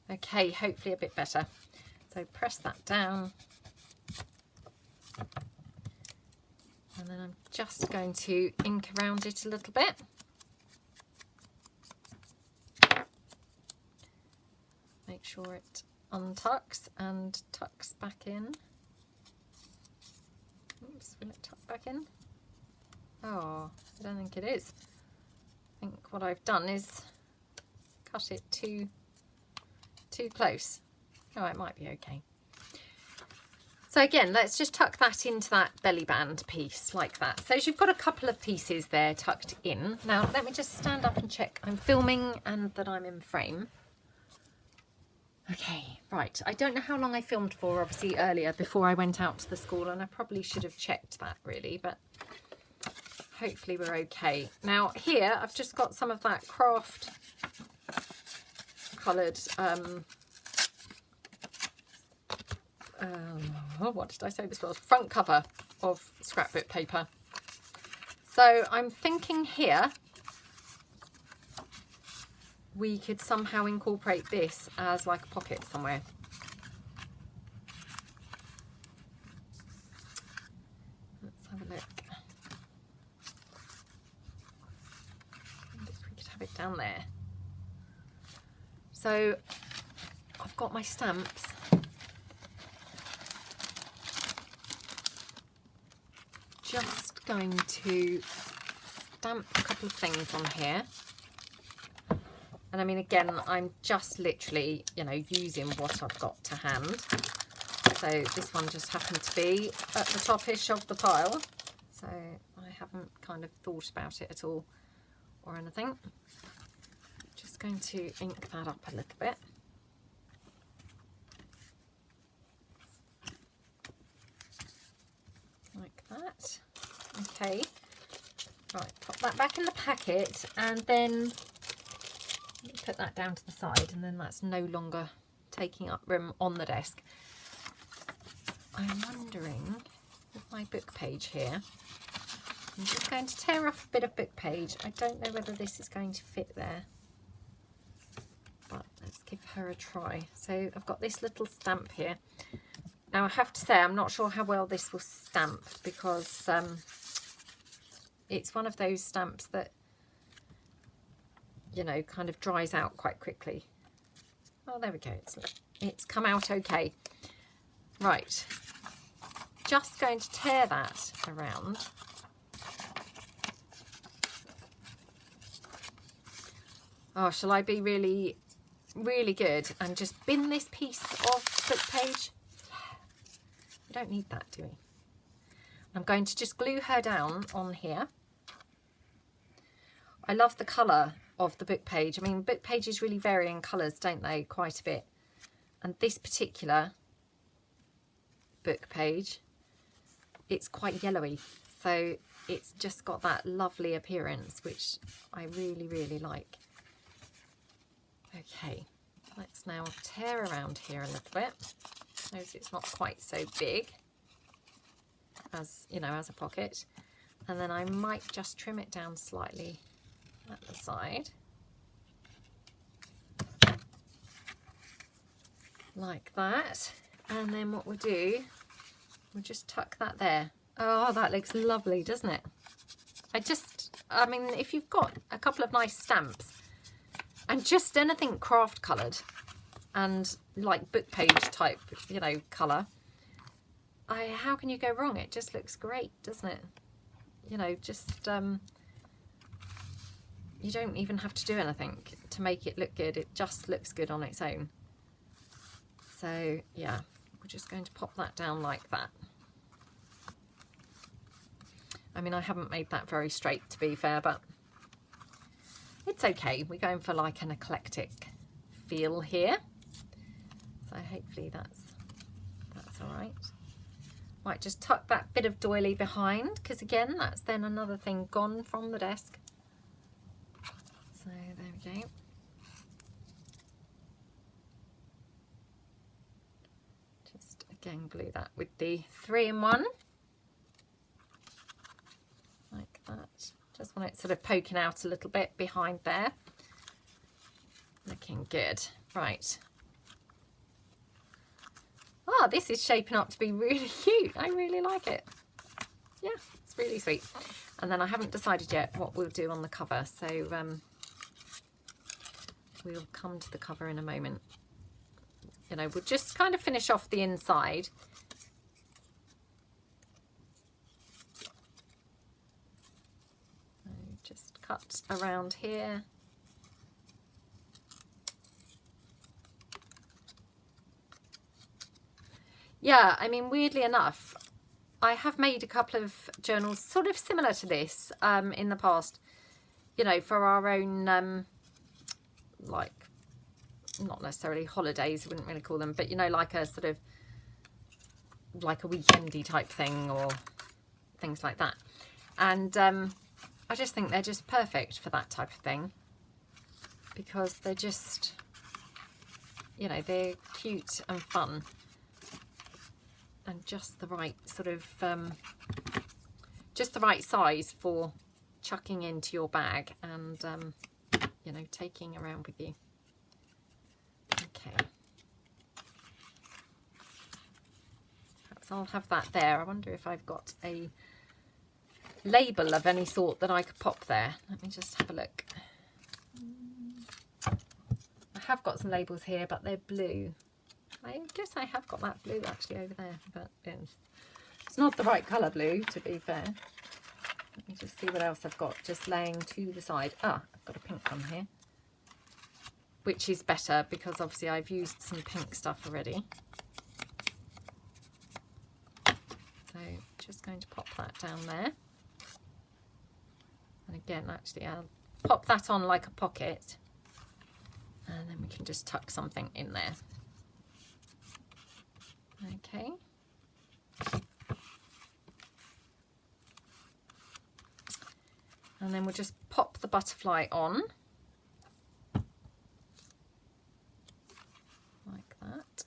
Okay, hopefully a bit better. So press that down. And then I'm just going to ink around it a little bit. make sure it untucks and tucks back in. Oops, will it tuck back in? Oh, I don't think it is. I think what I've done is cut it too close. Oh, it might be okay. So again, let's just tuck that into that belly band piece like that. So you've got a couple of pieces there tucked in. Now let me just stand up and check I'm filming and that I'm in frame. Okay, right. I don't know how long I filmed for, obviously earlier before I went out to the school, and I probably should have checked that really, but hopefully we're okay. Now here I've just got some of that craft coloured what did I say this was? Front cover of scrapbook paper. So I'm thinking here we could somehow incorporate this as like a pocket somewhere. Let's have a look. And if we could have it down there. So I've got my stamps. Just going to stamp a couple of things on here. And I mean, again, I'm just literally, you know, using what I've got to hand. So this one just happened to be at the top-ish of the pile. So I haven't kind of thought about it at all or anything. Just going to ink that up a little bit. Like that. Okay. Right, pop that back in the packet and then put that down to the side, and then that's no longer taking up room on the desk. I'm wondering with my book page here, I'm just going to tear off a bit of book page. I don't know whether this is going to fit there, but let's give her a try. So I've got this little stamp here. Now I have to say I'm not sure how well this will stamp, because it's one of those stamps that, you know, kind of dries out quite quickly. Oh, there we go. It's come out okay. Right. Just going to tear that around. Oh, shall I be really, really good and just bin this piece of book page? We don't need that, do we? I'm going to just glue her down on here. I love the colour of the book page. I mean, book pages really vary in colours, don't they? Quite a bit. And this particular book page, it's quite yellowy. So it's just got that lovely appearance, which I really, really like. Okay, let's now tear around here a little bit. Notice it's not quite so big as, you know, as a pocket. And then I might just trim it down slightly at the side. Like that. And then what we'll do, we'll just tuck that there. Oh, that looks lovely, doesn't it? I mean, if you've got a couple of nice stamps and just anything craft coloured and like book page type, you know, colour, how can you go wrong? It just looks great, doesn't it? You know, just you don't even have to do anything to make it look good. It just looks good on its own. So yeah, we're just going to pop that down like that. I mean, I haven't made that very straight, to be fair, but it's okay. We're going for like an eclectic feel here. So hopefully that's all right. Might just tuck that bit of doily behind, because again, that's then another thing gone from the desk. So there we go. Just again glue that with the 3-in-1. Like that. Just want it sort of poking out a little bit behind there. Looking good. Right. Oh, this is shaping up to be really cute. I really like it. Yeah, it's really sweet. And then I haven't decided yet what we'll do on the cover. So we'll come to the cover in a moment. you know, we'll just kind of finish off the inside. So just cut around here. Yeah, I mean, weirdly enough, I have made a couple of journals sort of similar to this in the past, you know, for our own, like, not necessarily holidays, I wouldn't really call them, but, you know, like a sort of, like a weekendy type thing or things like that. And I just think they're just perfect for that type of thing because they're just, you know, they're cute and fun. And just the right sort of, just the right size for chucking into your bag and, you know, taking around with you. Okay. Perhaps I'll have that there. I wonder if I've got a label of any sort that I could pop there. Let me just have a look. I have got some labels here, but they're blue. I guess I have got that blue actually over there, but it's not the right colour blue, to be fair. Let me just see what else I've got just laying to the side. Ah, I've got a pink one here, which is better because obviously I've used some pink stuff already. So just going to pop that down there. And again, actually, I'll pop that on like a pocket. And then we can just tuck something in there. Okay. And then we'll just pop the butterfly on. Like that.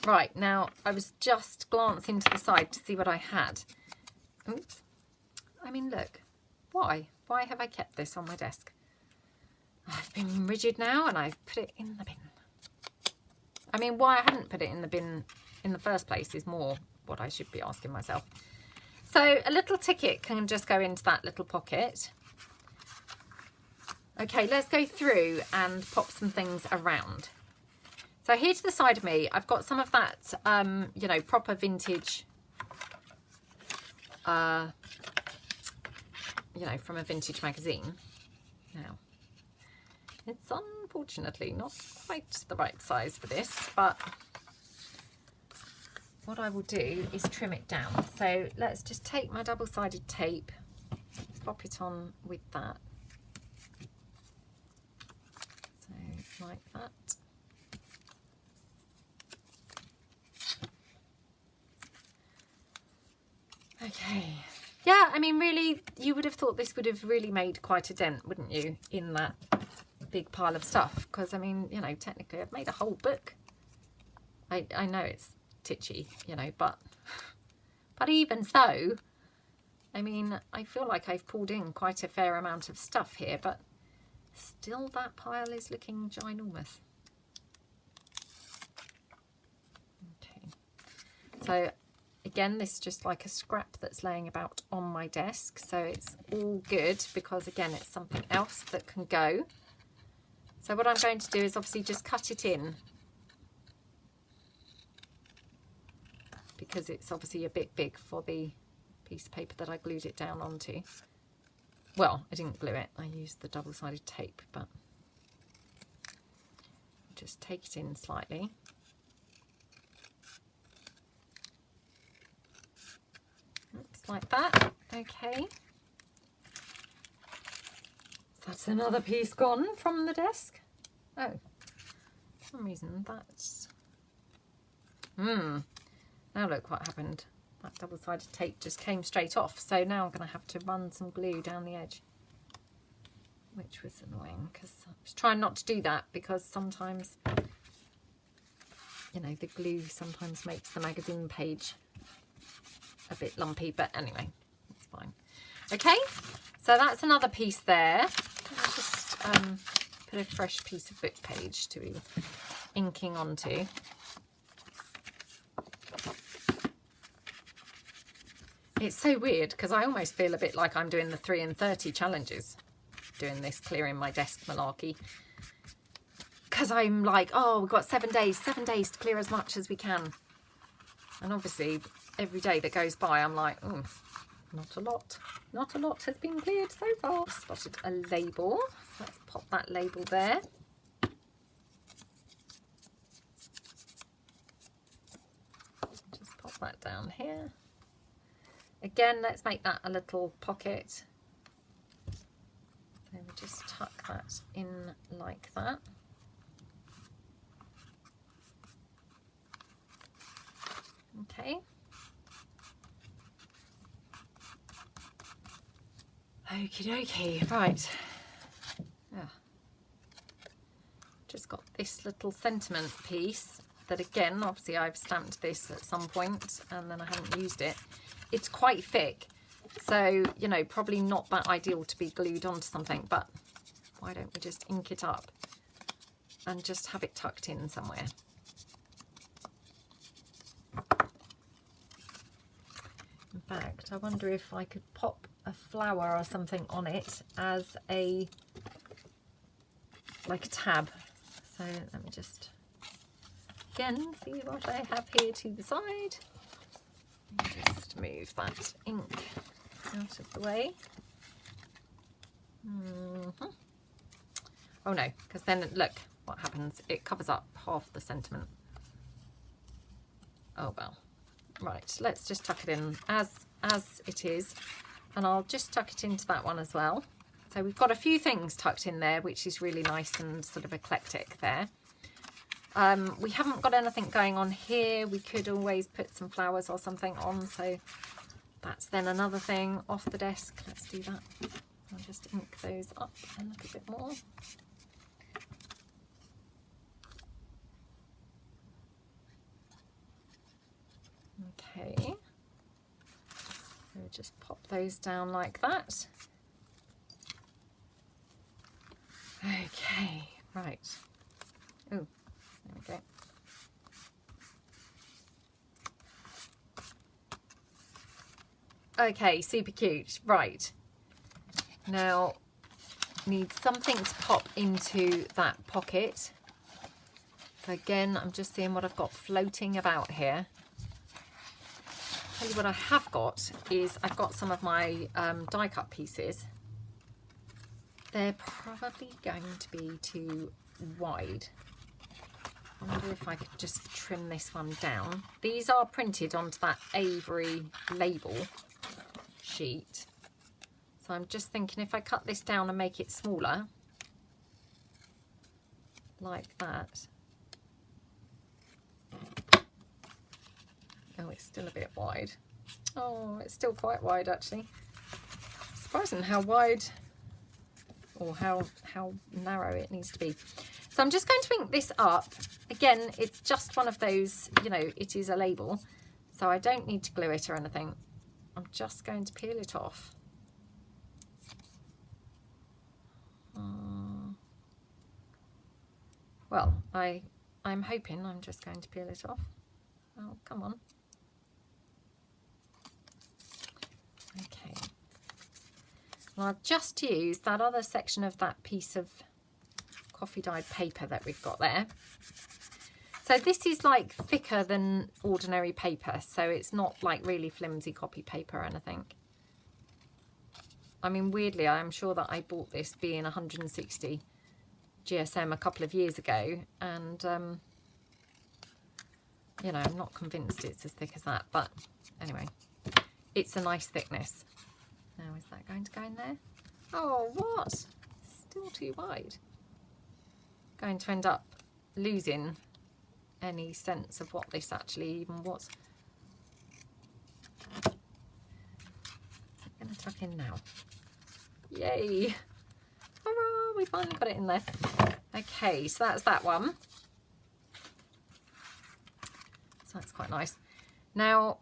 Right, now I was just glancing to the side to see what I had. Oops. I mean, look. Why? Why have I kept this on my desk? I've been rigid now and I've put it in the bin. I mean, why I hadn't put it in the bin in the first place is more what I should be asking myself. So a little ticket can just go into that little pocket. Okay, let's go through and pop some things around. So here to the side of me, I've got some of that, you know, proper vintage, you know, from a vintage magazine. Now, it's unfortunately not quite the right size for this, but what I will do is trim it down. So let's just take my double-sided tape, pop it on with that. So like that. Okay. Yeah, I mean, really, you would have thought this would have really made quite a dent, wouldn't you, in that big pile of stuff? Because, I mean, you know, technically I've made a whole book. I know it's titchy, you know, but even so, I mean, I feel like I've pulled in quite a fair amount of stuff here, but still that pile is looking ginormous. Okay. So again, this is just like a scrap that's laying about on my desk, so it's all good because again, it's something else that can go. So what I'm going to do is obviously just cut it in because it's obviously a bit big for the piece of paper that I glued it down onto. Well, I didn't glue it, I used the double-sided tape, but just take it in slightly. Looks like that. Okay. So that's another piece gone from the desk. Oh, for some reason that's... Now look what happened. That double-sided tape just came straight off. So now I'm going to have to run some glue down the edge, which was annoying because I was trying not to do that because sometimes, you know, the glue sometimes makes the magazine page a bit lumpy, but anyway, it's fine. Okay, so that's another piece there. I'll just put a fresh piece of book page to be inking onto. It's so weird because I almost feel a bit like I'm doing the 3 and 30 challenges. doing this clearing my desk malarkey. Because I'm like, oh, we've got 7 days to clear as much as we can. And obviously, every day that goes by, I'm like, oh, not a lot. Not a lot has been cleared so far. Spotted a label. So let's pop that label there. Just pop that down here. Again, let's make that a little pocket. So we just tuck that in like that. Okay. Okie dokie, right. Yeah. Just got this little sentiment piece that, again, obviously I've stamped this at some point and then I haven't used it. It's quite thick, so, you know, probably not that ideal to be glued onto something, but why don't we just ink it up and just have it tucked in somewhere. In fact, I wonder if I could pop a flower or something on it as a, like a tab. So let me just, again, see what I have here to the side. Just move that ink out of the way. Oh no, because then look what happens. It covers up half the sentiment. Oh well. Right, let's just tuck it in as it is, and I'll just tuck it into that one as well. So we've got a few things tucked in there, which is really nice and sort of eclectic there. We haven't got anything going on here. We could always put some flowers or something on, so that's then another thing off the desk. Let's do that. I'll just ink those up a little bit more. Okay, so just pop those down like that. Okay, right. Oh, there we go. Okay, super cute. Right, now need something to pop into that pocket. So again, I'm just seeing what I've got floating about here. Tell you what I have got is I've got some of my die cut pieces. They're probably going to be too wide. I wonder if I could just trim this one down. These are printed onto that Avery label sheet. So I'm just thinking if I cut this down and make it smaller, like that. Oh, it's still a bit wide. Oh, it's still quite wide actually. Surprising how wide or how narrow it needs to be. So I'm just going to ink this up. Again, it's just one of those, you know, it is a label, so I don't need to glue it or anything. I'm just going to peel it off. Well, I'm hoping I'm just going to peel it off. Oh, come on. Okay. Well, I'll just use that other section of that piece of coffee dyed paper that we've got there. So this is like thicker than ordinary paper, so it's not like really flimsy copy paper or anything. I mean, weirdly, I'm sure that I bought this being 160 GSM a couple of years ago, and you know, I'm not convinced it's as thick as that, but anyway, it's a nice thickness. Now, is that going to go in there? Oh, what? Still too wide. Going to end up losing any sense of what this actually even was. So I'm going to tuck in now. Yay! Hurrah! We finally got it in there. Okay, so that's that one. So that's quite nice. Now,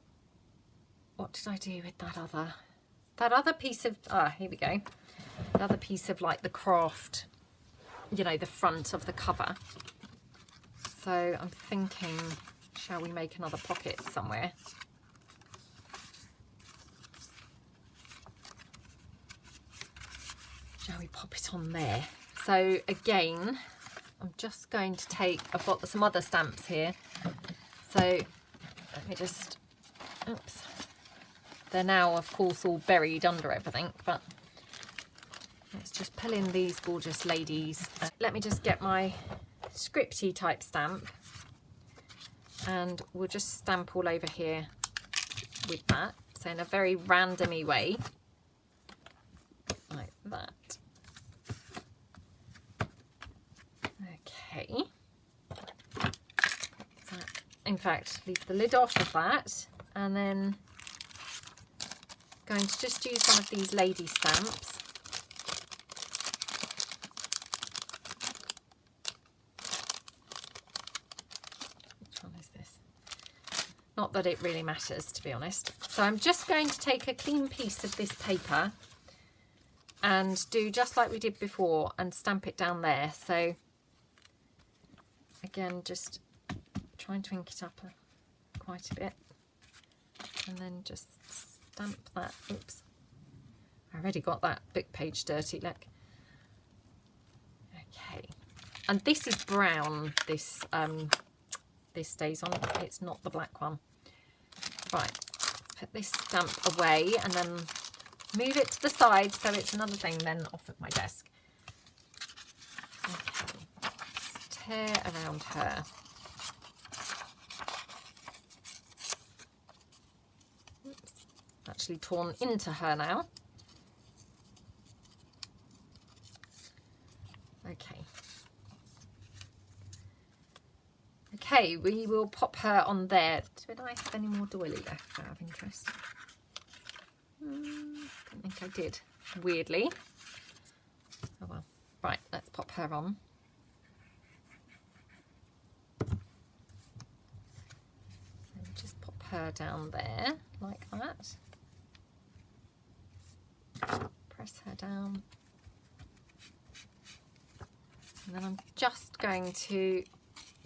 what did I do with that other piece of, here we go. Another piece of like the craft, you know, the front of the cover. So I'm thinking, shall we make another pocket somewhere? Shall we pop it on there? So again, I'm just going to take, I've got some other stamps here. So let me just, oops. They're now, of course, all buried under everything, but let's just pull in these gorgeous ladies. Let me just get my scripty type stamp, and we'll just stamp all over here with that. So in a very randomy way, like that. Okay. So, in fact, leave the lid off of that, and then going to just use one of these lady stamps. Which one is this? Not that it really matters, to be honest. So I'm just going to take a clean piece of this paper and do just like we did before and stamp it down there. So again, just trying to ink it up quite a bit, and then just stamp that. Oops, I already got that book page dirty, look. Okay, and this is brown, this stays on, it's not the black one. Right, put this stamp away and then move it to the side so it's another thing then off of my desk. Okay, let's tear around her. Oops. Actually torn into her now. Okay. Okay, we will pop her on there. Did I have any more doily left out of interest? I don't think I did, weirdly. Oh well. Right, let's pop her on. So just pop her down there like that. Press her down. And then I'm just going to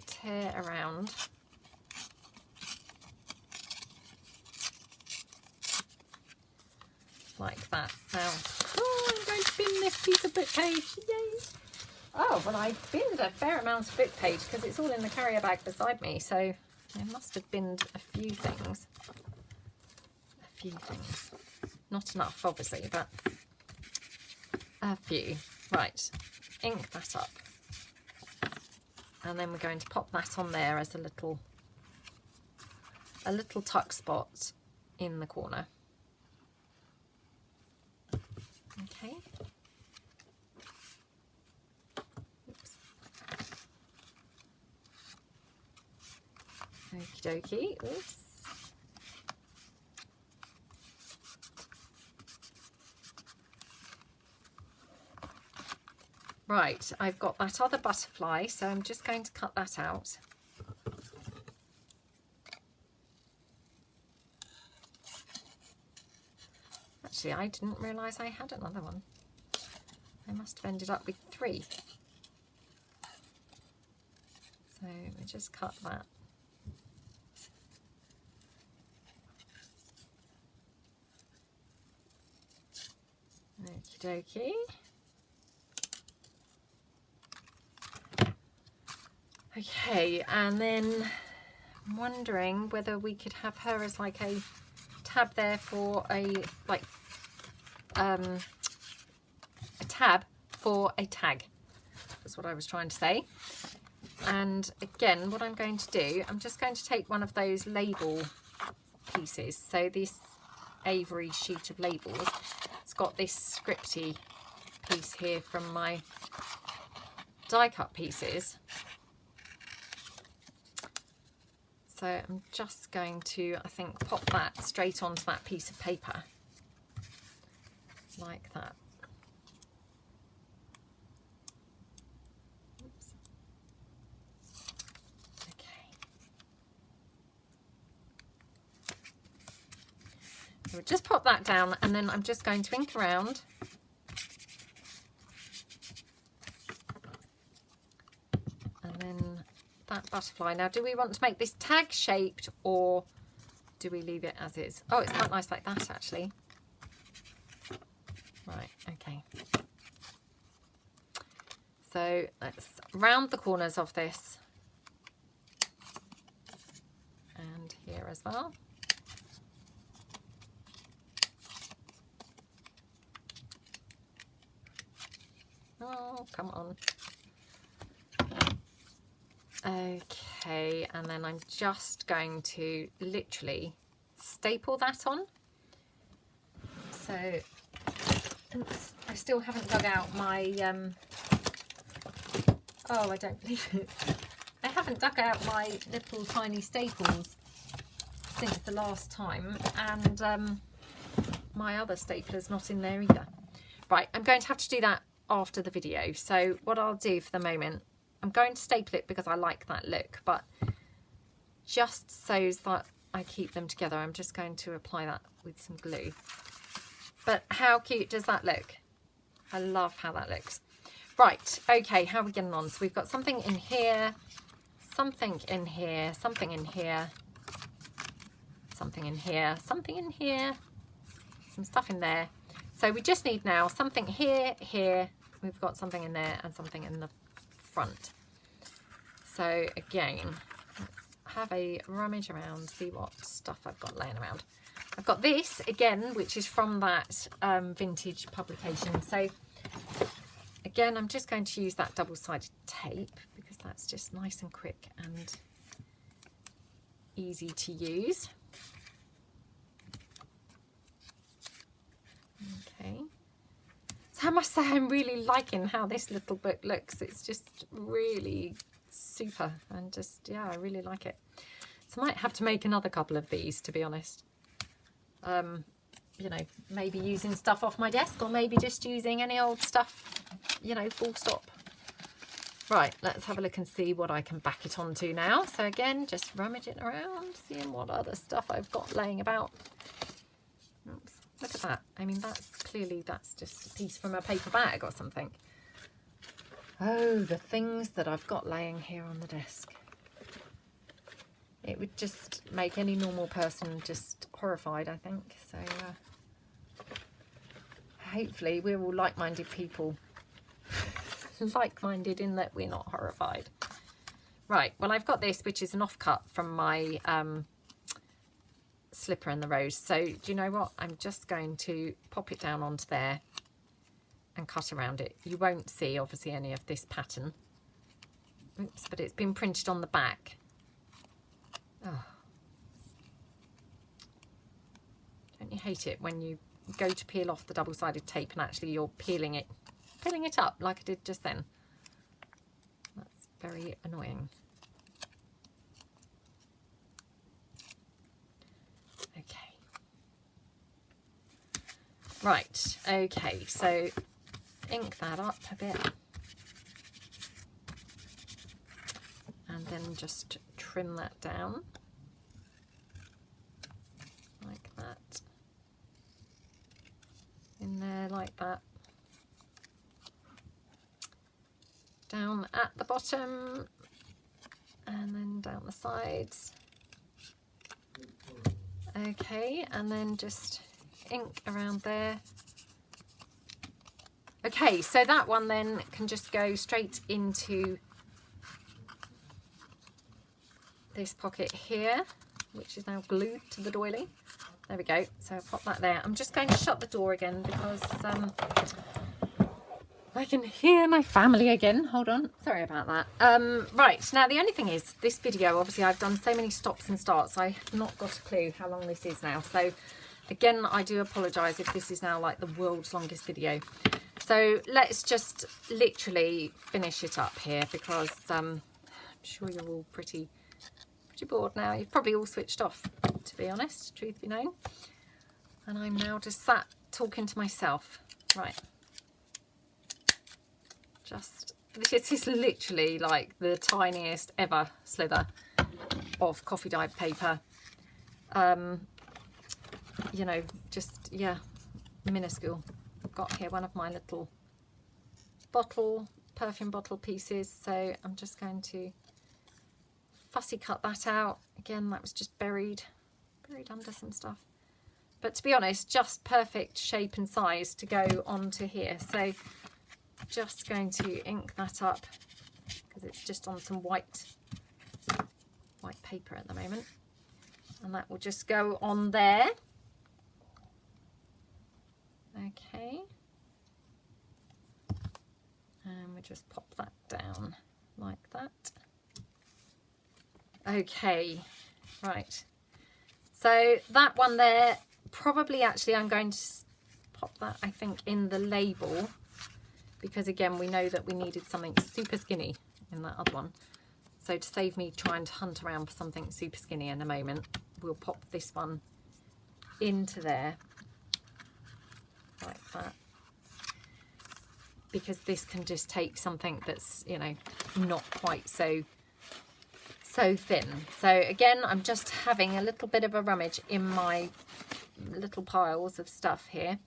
tear around. Like that. Now, oh, I'm going to bin this piece of book page. Yay! Oh, well, I binned a fair amount of book page because it's all in the carrier bag beside me. So I must have binned a few things. A few things. Not enough, obviously, but a few. Right, ink that up. And then we're going to pop that on there as a little tuck spot in the corner. Okay. Oops. Okie dokie. Oops. Right, I've got that other butterfly, so I'm just going to cut that out. Actually, I didn't realise I had another one. I must have ended up with 3. So we just cut that. Okie dokie. Okay, and then I'm wondering whether we could have her as like a tab there for a tab for a tag. That's what I was trying to say. And again, what I'm going to do, I'm just going to take one of those label pieces. So this Avery sheet of labels, it's got this scripty piece here from my die cut pieces. So I'm just going to, I think, pop that straight onto that piece of paper, like that. Oops. Okay. So we'll just pop that down, and then I'm just going to ink around. And then that butterfly. Now, do we want to make this tag shaped, or do we leave it as is? Oh, it's quite nice like that, actually. Right, okay. So let's round the corners of this and here as well. Oh, come on. Okay, and then I'm just going to literally staple that on. So, oops, I still haven't dug out my, oh, I don't believe it. I haven't dug out my little tiny staples since the last time, and my other stapler's not in there either. Right, I'm going to have to do that after the video. So what I'll do for the moment, I'm going to staple it because I like that look, but just so that I keep them together, I'm just going to apply that with some glue. But how cute does that look? I love how that looks. Right, okay, how are we getting on? So we've got something in here, something in here, something in here, something in here, something in here, some stuff in there. So we just need now something here, here, we've got something in there and something in the front. So again, let's have a rummage around, see what stuff I've got laying around. I've got this again, which is from that vintage publication. So again, I'm just going to use that double-sided tape because that's just nice and quick and easy to use. Okay. So I must say I'm really liking how this little book looks. It's just really super and just, yeah, I really like it. So I might have to make another couple of these, to be honest. You know, maybe using stuff off my desk or maybe just using any old stuff, you know, full stop. Right, let's have a look and see what I can back it onto now. So again, just rummaging around, seeing what other stuff I've got laying about. Oops, look at that. I mean, that's just a piece from a paper bag or something. Oh, the things that I've got laying here on the desk. It would just make any normal person just horrified, I think. So hopefully we're all like-minded people. Like-minded in that we're not horrified. Right, well, I've got this, which is an offcut from my slipper in the rose. So do you know what? I'm just going to pop it down onto there and cut around it. You won't see, obviously, any of this pattern. Oops, but it's been printed on the back. Oh. Don't you hate it when you go to peel off the double-sided tape and actually you're peeling it up like I did just then? That's very annoying. Okay. Right, okay, so ink that up a bit. And then just trim that down like that, in there like that, down at the bottom and then down the sides. Okay, and then just ink around there. Okay, so that one then can just go straight into this pocket here, which is now glued to the doily. There we go. So I'll pop that there. I'm just going to shut the door again because I can hear my family again. Hold on. Sorry about that. Right. Now, the only thing is, this video, obviously, I've done so many stops and starts. I have not got a clue how long this is now. So, again, I do apologise if this is now like the world's longest video. So, let's just literally finish it up here because I'm sure you're all pretty bored now. You've probably all switched off, to be honest, truth be known. And I'm now just sat talking to myself. Right. Just, this is literally like the tiniest ever slither of coffee dyed paper. You know, just, yeah, minuscule. I've got here one of my little perfume bottle pieces. So I'm just going to fussy cut that out. Again, that was just buried under some stuff. But to be honest, just perfect shape and size to go onto here. So just going to ink that up because it's just on some white paper at the moment, and that will just go on there. Okay, and we just pop that down like that. Okay, right, so that one there, probably actually I'm going to pop that, I think, in the label, because again we know that we needed something super skinny in that other one. So to save me trying to hunt around for something super skinny in a moment, we'll pop this one into there like that, because this can just take something that's, you know, not quite so thin. So again, I'm just having a little bit of a rummage in my little piles of stuff here.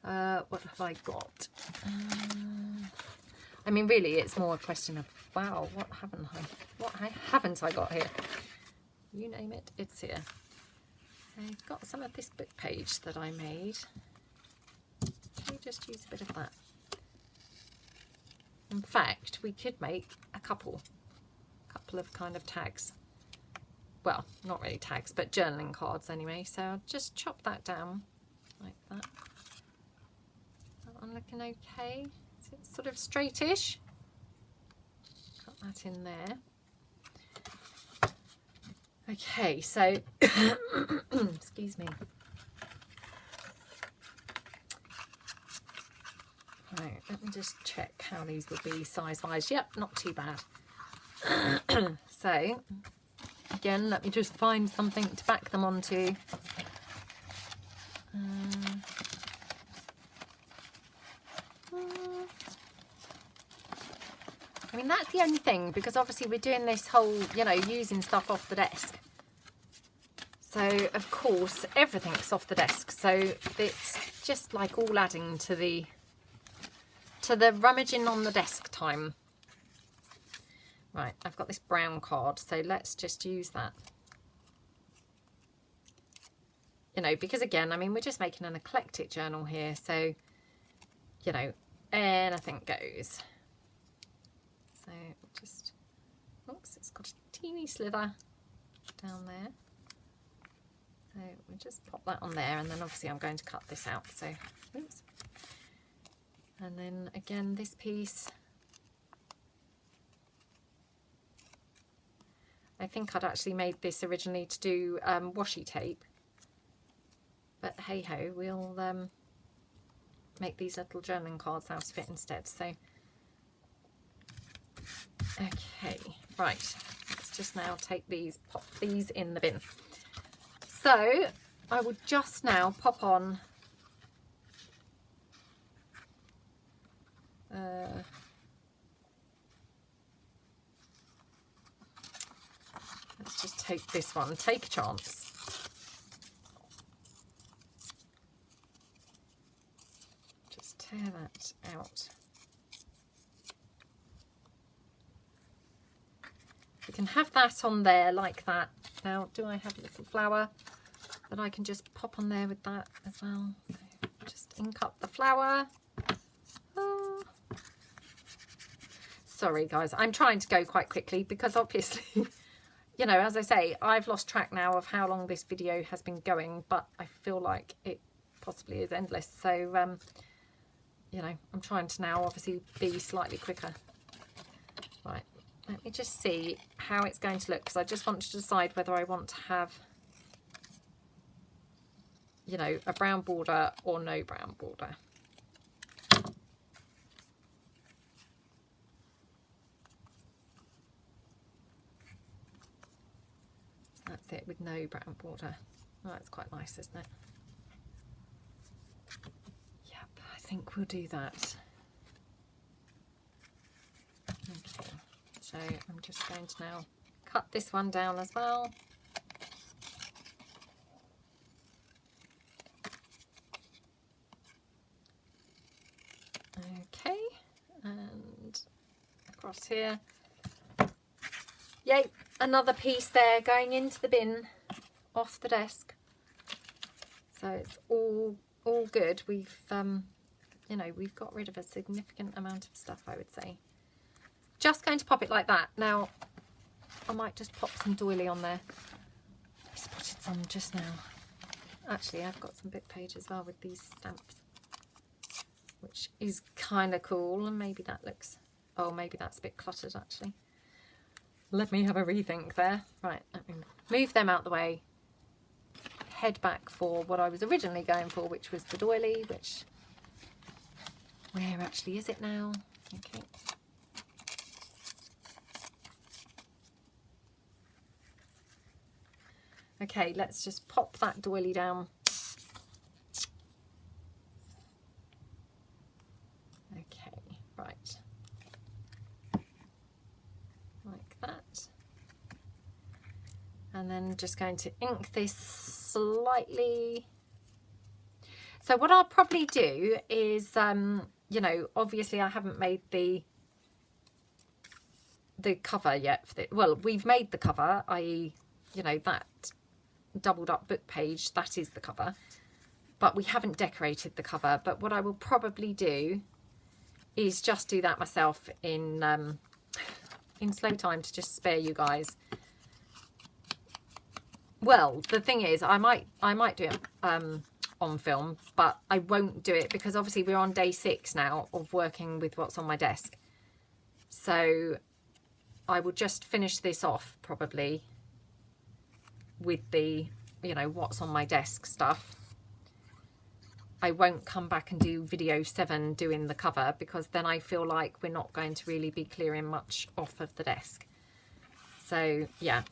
What have I got? I mean, really, it's more a question of, wow, what haven't I got here? You name it, it's here. I've got some of this book page that I made. Can we just use a bit of that? In fact, we could make a couple of kind of tags. Well, not really tags, but journaling cards anyway. So I'll just chop that down like that. That one looking okay. Is it sort of straightish? Cut that in there. Okay, so excuse me. Right, let me just check how these will be size-wise. Yep, not too bad. So, again, let me just find something to back them onto. I mean, that's the only thing, because obviously we're doing this whole, you know, using stuff off the desk. So, of course, everything's off the desk. So, it's just like all adding to the rummaging on the desk time. Right, I've got this brown card, so let's just use that. You know, because again, I mean, we're just making an eclectic journal here, so, you know, anything goes. So just, oops, it's got a teeny slither down there. So we'll just pop that on there, and then obviously I'm going to cut this out, so, oops. And then again, this piece, I think I'd actually made this originally to do washi tape, but hey ho, we'll make these little journaling cards out of it instead. So okay, right, let's just now take these, pop these in the bin. So I will just now pop on let's just take this one, take a chance. Just tear that out. We can have that on there like that. Now, do I have a little flower that I can just pop on there with that as well? So just ink up the flower. Oh. Sorry guys, I'm trying to go quite quickly because obviously, you know, as I say, I've lost track now of how long this video has been going, but I feel like it possibly is endless. So, you know, I'm trying to now obviously be slightly quicker. Right, let me just see how it's going to look, because I just want to decide whether I want to have, you know, a brown border or no brown border. That's it, with no brown border. Oh, that's quite nice, isn't it? Yep, I think we'll do that. Okay, so I'm just going to now cut this one down as well. Okay, and across here. Yay, another piece there going into the bin off the desk. So it's all good. We've you know, we've got rid of a significant amount of stuff, I would say. Just going to pop it like that. Now, I might just pop some doily on there. I spotted some just now. Actually, I've got some book page as well with these stamps, which is kind of cool. And maybe that looks, oh, maybe that's a bit cluttered actually. Let me have a rethink there. Right, let me move them out the way. Head back for what I was originally going for, which was the doily, which, where actually is it now? Okay. Okay, let's just pop that doily down. Okay, right. Like that. And then just going to ink this slightly. So what I'll probably do is, you know, obviously I haven't made the cover yet. For the, well, we've made the cover, i.e., you know, that doubled up book page, that is the cover. But we haven't decorated the cover. But what I will probably do is just do that myself in slow time to just spare you guys. Well, the thing is, I might do it on film, but I won't do it because obviously we're on day 6 now of working with what's on my desk. So I will just finish this off probably with the, you know, what's on my desk stuff. I won't come back and do video 7 doing the cover because then I feel like we're not going to really be clearing much off of the desk. So yeah,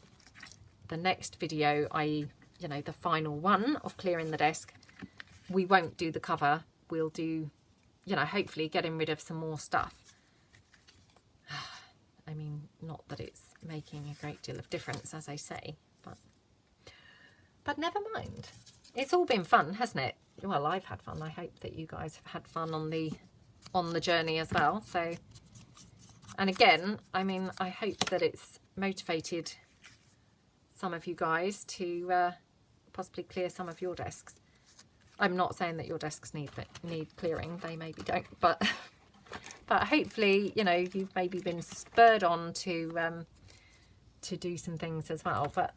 the next video, i.e., you know, the final one of clearing the desk, we won't do the cover. We'll do, you know, hopefully getting rid of some more stuff. I mean, not that it's making a great deal of difference, as I say, but never mind. It's all been fun, hasn't it? Well, I've had fun. I hope that you guys have had fun on the journey as well. So, and again, I mean, I hope that it's motivated some of you guys to possibly clear some of your desks. I'm not saying that your desks need clearing. They maybe don't, but hopefully, you know, you've maybe been spurred on to do some things as well. But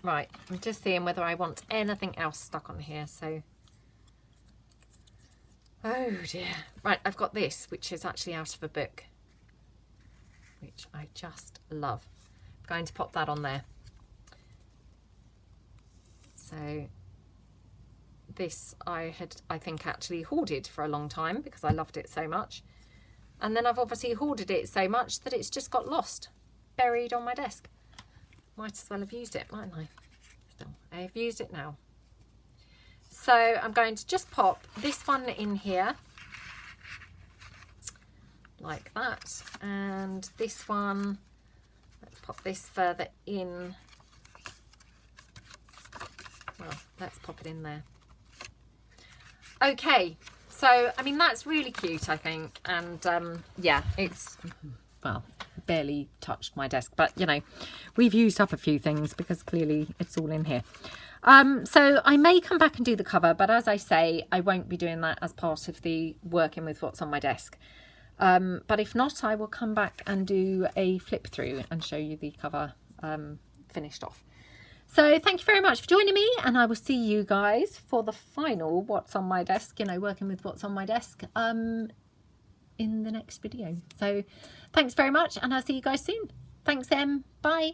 right, I'm just seeing whether I want anything else stuck on here. So, oh dear. Right, I've got this, which is actually out of a book, which I just love. I'm going to pop that on there. So this I think actually hoarded for a long time because I loved it so much. And then I've obviously hoarded it so much that it's just got lost, buried on my desk. Might as well have used it, mightn't I? Still, I've used it now. So I'm going to just pop this one in here, like that. And this one, let's pop this further in. Well, let's pop it in there. Okay, so I mean that's really cute, I think, and yeah, it's, well, barely touched my desk, but you know, we've used up a few things because clearly it's all in here. So I may come back and do the cover, but as I say, I won't be doing that as part of the working with what's on my desk. But if not, I will come back and do a flip through and show you the cover finished off. So thank you very much for joining me, and I will see you guys for the final what's on my desk, you know, working with what's on my desk in the next video. So thanks very much, and I'll see you guys soon. Thanks, Em. Bye.